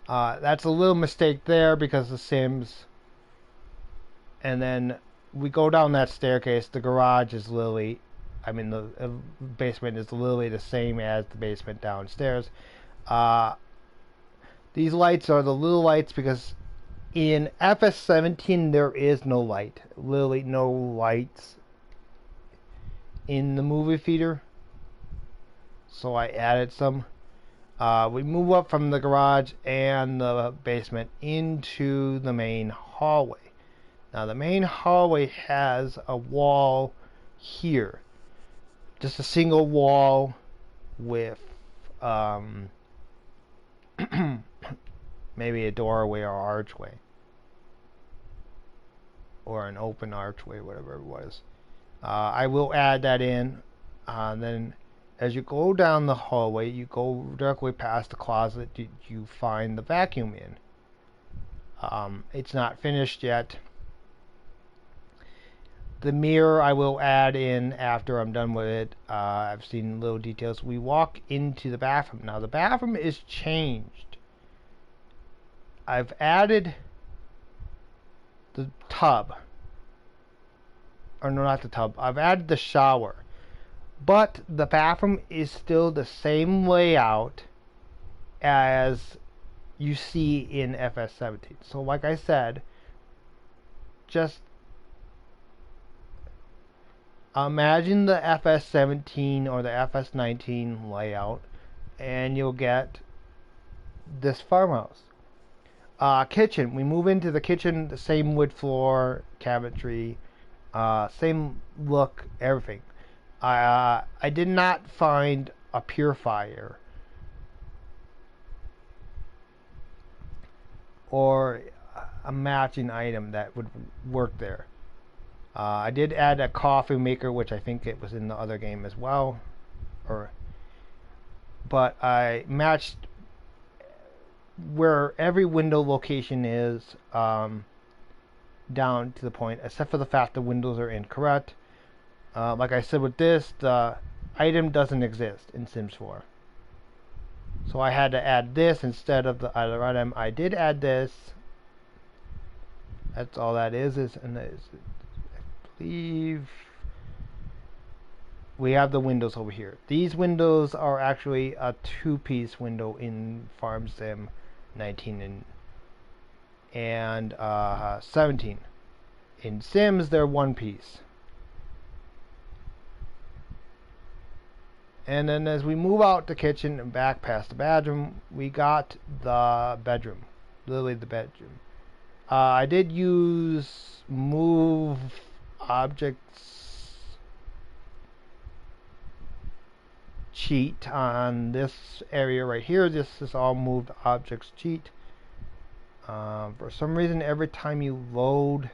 That's a little mistake there because the Sims. And then we go down that staircase. The garage is literally, the basement is literally the same as the basement downstairs. These lights are the little lights because in FS17 there is no light. Literally no lights in the movie theater. So I added some. We move up from the garage and the basement into the main hallway. Now the main hallway has a wall here. Just a single wall with maybe a doorway or archway. Or an open archway, whatever it was. I will add that in. Then as you go down the hallway, you go directly past the closet you find the vacuum in. It's not finished yet. The mirror I will add in after I'm done with it. I've seen little details. We walk into the bathroom. Now the bathroom is changed. I've added the tub. Or no, not the tub. I've added the shower. But the bathroom is still the same layout as you see in FS17. So like I said, just imagine the FS17 or the FS19 layout and you'll get this farmhouse. Kitchen. We move into the kitchen, the same wood floor, cabinetry, same look, everything. I did not find a purifier or a matching item that would work there. I did add a coffee maker, which I think it was in the other game as well. But I matched where every window location is. down to the point, except for the fact the windows are incorrect. Like I said with this, the item doesn't exist in Sims 4. So I had to add this instead of the other item. I did add this. That's all that is and I believe we have the windows over here. These windows are actually a two-piece window in Farm Sim 19 and 17. In Sims, they're one piece. And then as we move out the kitchen and back past the bedroom, we got the bedroom. Literally the bedroom. I did use move objects cheat on this area right here. This is all moved objects cheat. For some reason, every time you load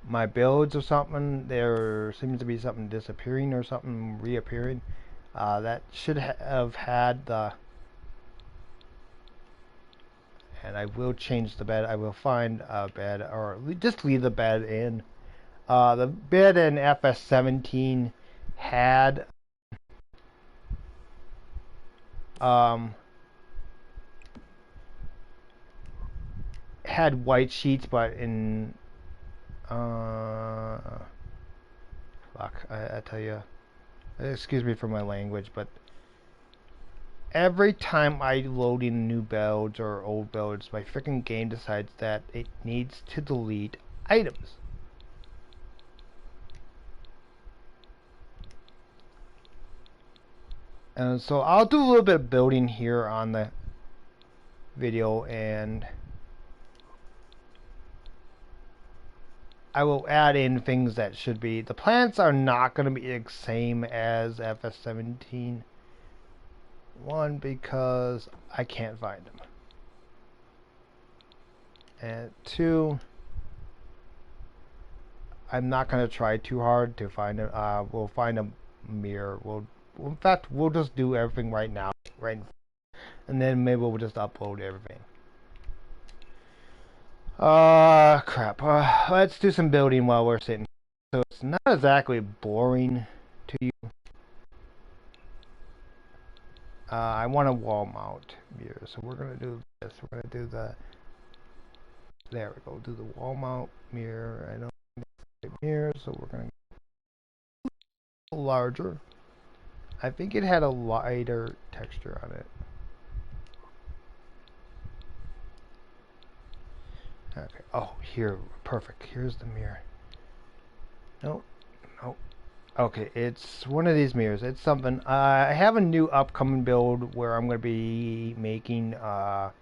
my builds or something, there seems to be something disappearing or something reappearing. That should have had the, and I will change the bed. I will find a bed, or just leave the bed in. The bed in FS17 had had white sheets, but in fuck, I tell you, excuse me for my language, but every time I load in new builds or old builds, my freaking game decides that it needs to delete items. And so I'll do a little bit of building here on the video, and I will add in things that should be. The plants are not going to be the same as FS17. One, because I can't find them. And two, I'm not going to try too hard to find it. We'll find a mirror. In fact, we'll just do everything right now, and then maybe we'll just upload everything. Crap. Let's do some building while we're sitting. So it's not exactly boring to you. I want a wall mount mirror, so we're gonna do this. We're gonna do the. There we go. Do the wall mount mirror. I don't need a mirror, so we're gonna go larger. I think it had a lighter texture on it. Okay. Oh, here. Perfect. Here's the mirror. Nope. Nope. Okay, it's one of these mirrors. It's something. I have a new upcoming build where I'm going to be making a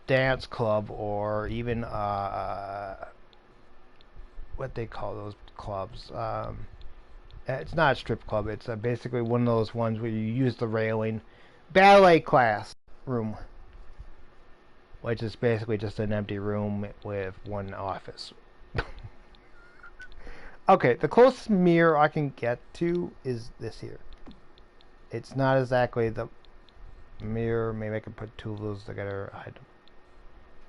dance club, or even what they call those clubs. It's not a strip club. It's basically one of those ones where you use the railing. Ballet class room, which is basically just an empty room with one office. Okay, the closest mirror I can get to is this here. It's not exactly the mirror. Maybe I can put two of those together. I don't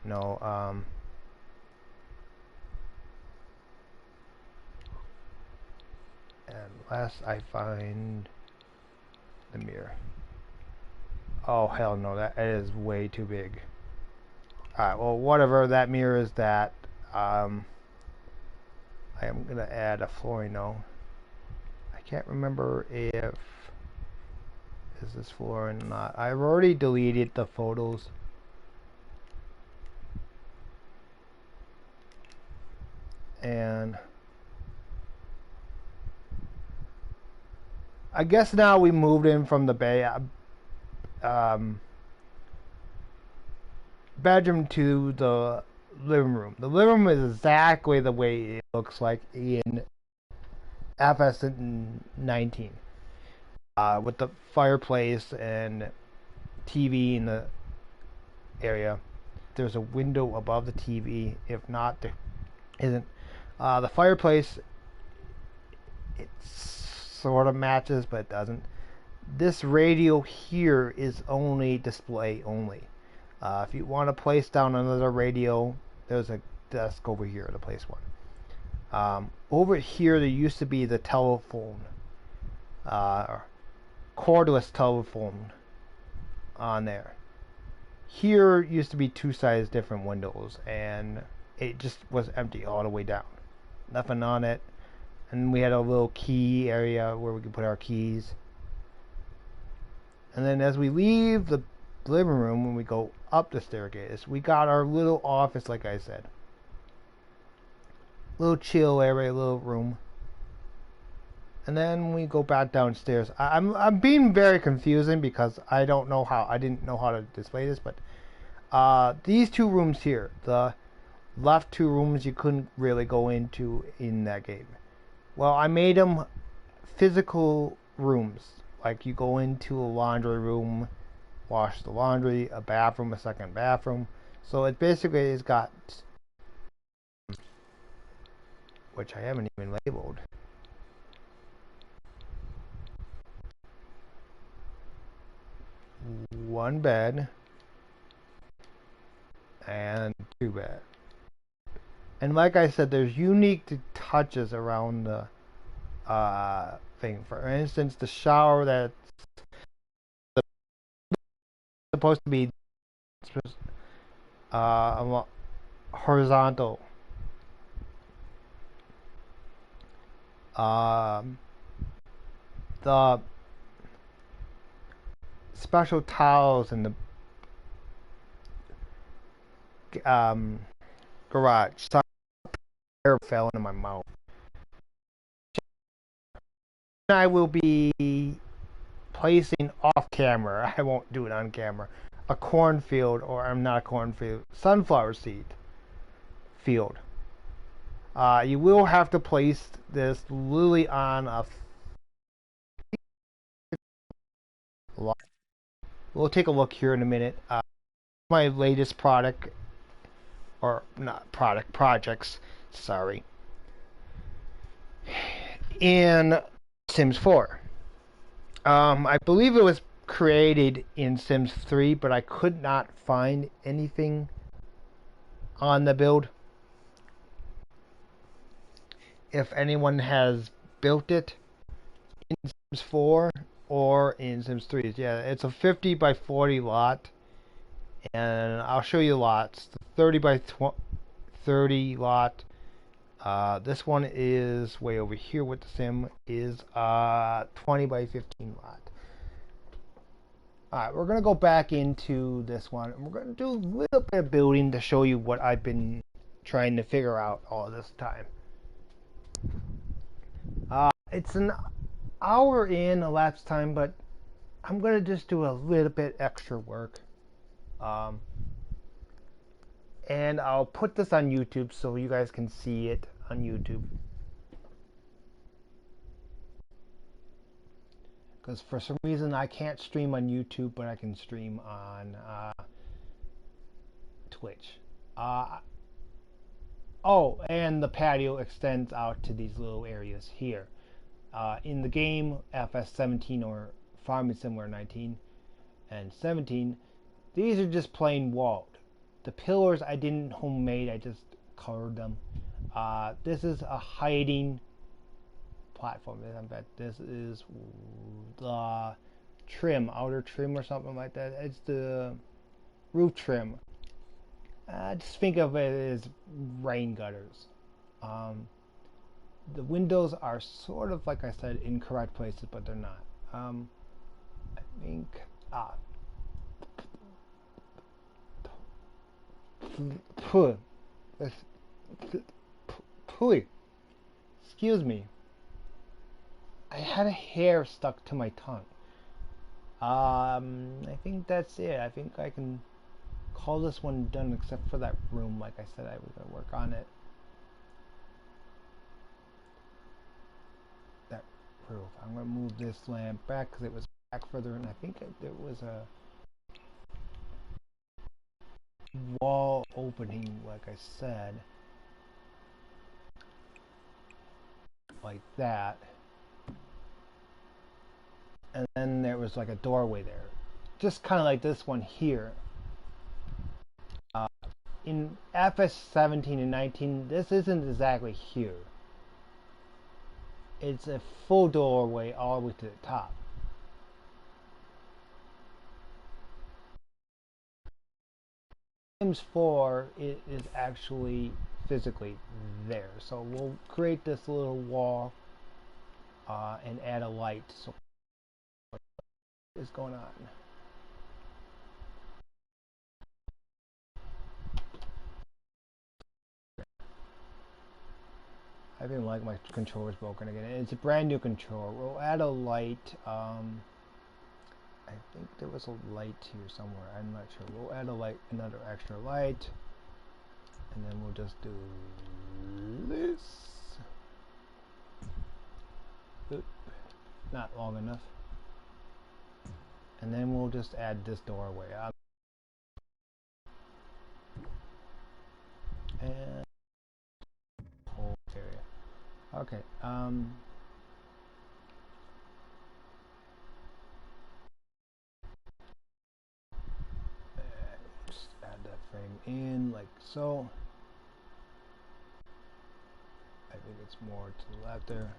know. Unless I find the mirror. Oh, hell no, that is way too big. Alright, well, whatever that mirror is, that I am going to add a flooring now. I can't remember if is this flooring or not. I've already deleted the photos. And I guess now we moved in from the bedroom to the living room. The living room is exactly the way it looks like in FS19, with the fireplace and TV in the area. There's a window above the TV. If not, there isn't. The fireplace, it sort of matches, but it doesn't. this radio here is only display only. If you want to place down another radio, there's a desk over here to place one. Over here there used to be the telephone, cordless telephone on there. Here used to be two size different windows, and it just was empty all the way down. Nothing on it. And we had a little key area where we could put our keys. And then as we leave the living room, when we go up the staircase, we got our little office, like I said. Little chill area, little room. And then we go back downstairs. I'm being very confusing because I didn't know how to display this, but these two rooms here, the left two rooms you couldn't really go into in that game. Well, I made them physical rooms. Like you go into a laundry room, wash the laundry, a bathroom, a second bathroom. So it basically has got, which I haven't even labeled. One bed and two beds. And like I said, there's unique touches around the thing. For instance, the shower that's supposed to be horizontal. The special towels in the garage. Sorry, air fell into my mouth. I will be placing off camera. I won't do it on camera. A cornfield, or I'm not a cornfield, sunflower seed field. You will have to place this lily on a. We'll take a look here in a minute. My latest product, or not product, projects, sorry, in Sims 4. I believe it was created in Sims 3, but I could not find anything on the build. If anyone has built it in Sims 4 or in Sims 3, yeah, it's a 50 by 40 lot, and I'll show you lots. The 30 by 30 lot. This one is way over here with the sim is 20 by 15 lot. Alright, we're going to go back into this one. We're going to do a little bit of building to show you what I've been trying to figure out all this time. It's an hour in elapsed time, but I'm going to just do a little bit extra work. And I'll put this on YouTube so you guys can see it on YouTube. Because for some reason I can't stream on YouTube, but I can stream on Twitch. Oh, and the patio extends out to these little areas here. In the game, FS17 or Farming Simulator 19 and 17, these are just plain walled. The pillars I didn't homemade, I just colored them. This is a hiding platform. This is the trim, outer trim or something like that. It's the roof trim. Just think of it as rain gutters. The windows are sort of, like I said, in correct places, but they're not. I think excuse me. I had a hair stuck to my tongue. I think that's it. I think I can call this one done, except for that room. Like I said, I was gonna work on it. That roof. I'm gonna move this lamp back because it was back further, and I think there was a wall opening, like I said, like that. and then there was like a doorway there, just kind of like this one here. In FS 17 and 19, this isn't exactly here. It's a full doorway all the way to the top. Times 4 it is actually physically there. So we'll create this little wall and add a light. So what is going on? I didn't like my controller's broken again. It's a brand new controller. We'll add a light. I think there was a light here somewhere. I'm not sure. We'll add a light, another extra light, and then we'll just do this. Oop, not long enough. And then we'll just add this doorway. And whole area. Okay. Just add that frame in like so. I think it's more to the left there.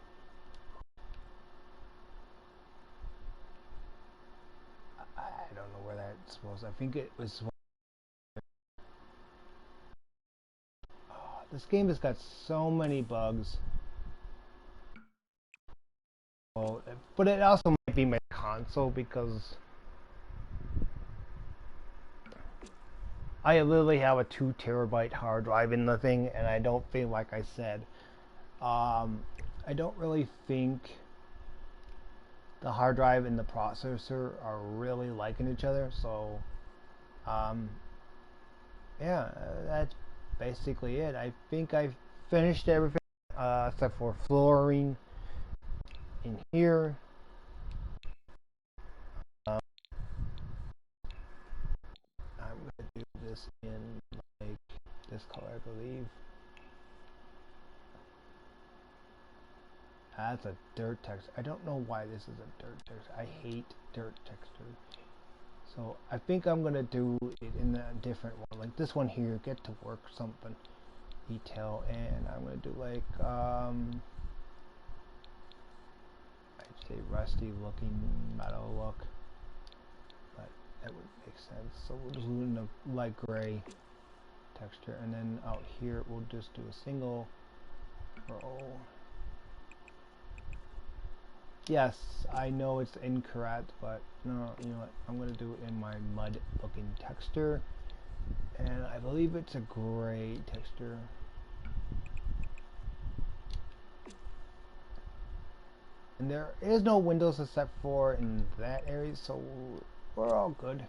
I don't know where that's supposed to. I think it was. Oh, this game has got so many bugs. Well, but it also might be my console because I literally have a 2 terabyte hard drive in the thing, and I don't feel like I said. I don't really think the hard drive and the processor are really liking each other, so yeah, that's basically it. I think I've finished everything except for flooring in here. I'm gonna do this in like this color, I believe. That's a dirt texture. I don't know why this is a dirt texture. I hate dirt texture. So I think I'm gonna do it in a different one, like this one here. Get to work something detail, and I'm gonna do like I'd say rusty looking metal look, but that would make sense. So we'll just do in a light gray texture, and then out here we'll just do a single row. Yes, I know it's incorrect, but no, you know what? I'm gonna do it in my mud looking texture, and I believe it's a gray texture. And there is no windows except for in that area, so we're all good.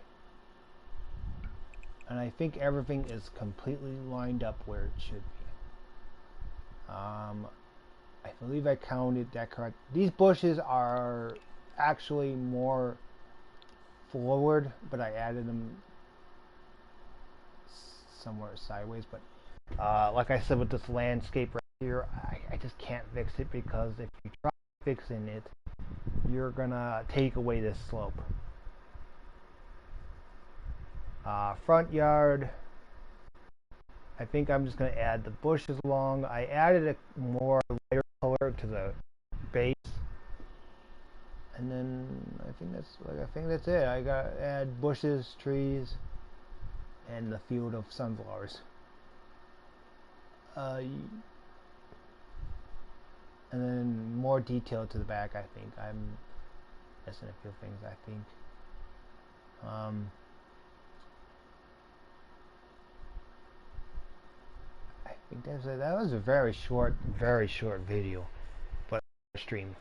And I think everything is completely lined up where it should be. I believe I counted that correct. These bushes are actually more forward, but I added them somewhere sideways. But like I said with this landscape right here, I just can't fix it, because if you try fixing it, you're gonna take away this slope. Front yard, I think I'm just gonna add the bushes along. I added a more lighter color to the base, and then I think that's it. I got to add bushes, trees, and the field of sunflowers. And then more detail to the back. I think I'm missing a few things. I think. I think that's it. That was a very short video, but stream.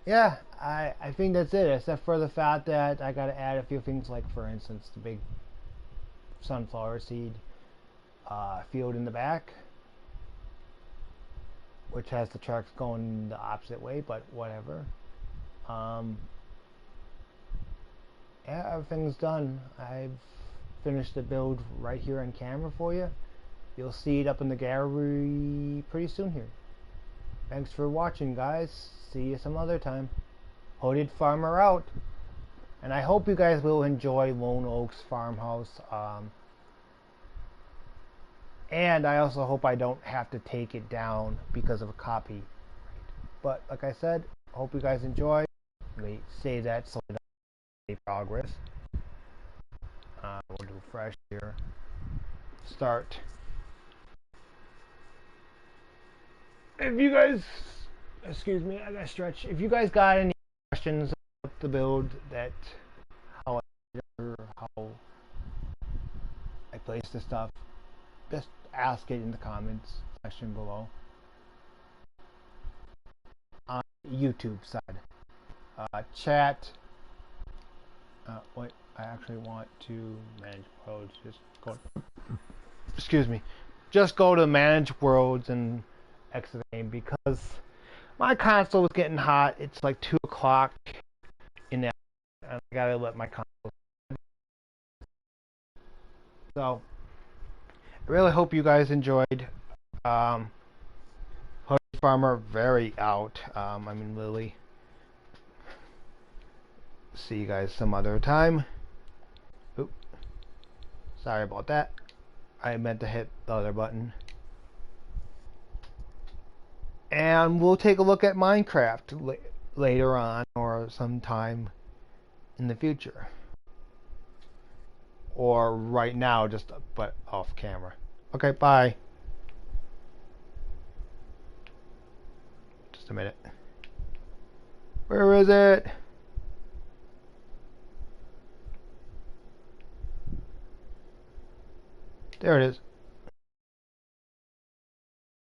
Yeah, I think that's it, except for the fact that I gotta add a few things, like for instance the big sunflower seed field in the back, which has the trucks going the opposite way, but whatever. Yeah, everything's done. I've finish the build right here on camera for you. You'll see it up in the gallery pretty soon here. Thanks for watching, guys. See you some other time. Hooded Farmer out. And I hope you guys will enjoy Lone Oaks Farmhouse. And I also hope I don't have to take it down because of a copy. But like I said, hope you guys enjoy. Let me say that so that I make progress. We'll do fresh here. Start. If you guys, excuse me, I gotta stretch. If you guys got any questions about the build, that how I place the stuff, just ask it in the comments section below. On YouTube side, chat. Wait, I actually want to manage worlds. Just go. Excuse me. Just go to manage worlds and exit the game because my console was getting hot. It's like 2 o'clock in the afternoon, and I gotta let my console. So I really hope you guys enjoyed. Hooded Farmer very out. I mean Lily. See you guys some other time. Oop. Sorry about that. I meant to hit the other button. And we'll take a look at Minecraft later on or sometime in the future. Or right now, just but off camera. Okay, bye. Just a minute. Where is it? There it is.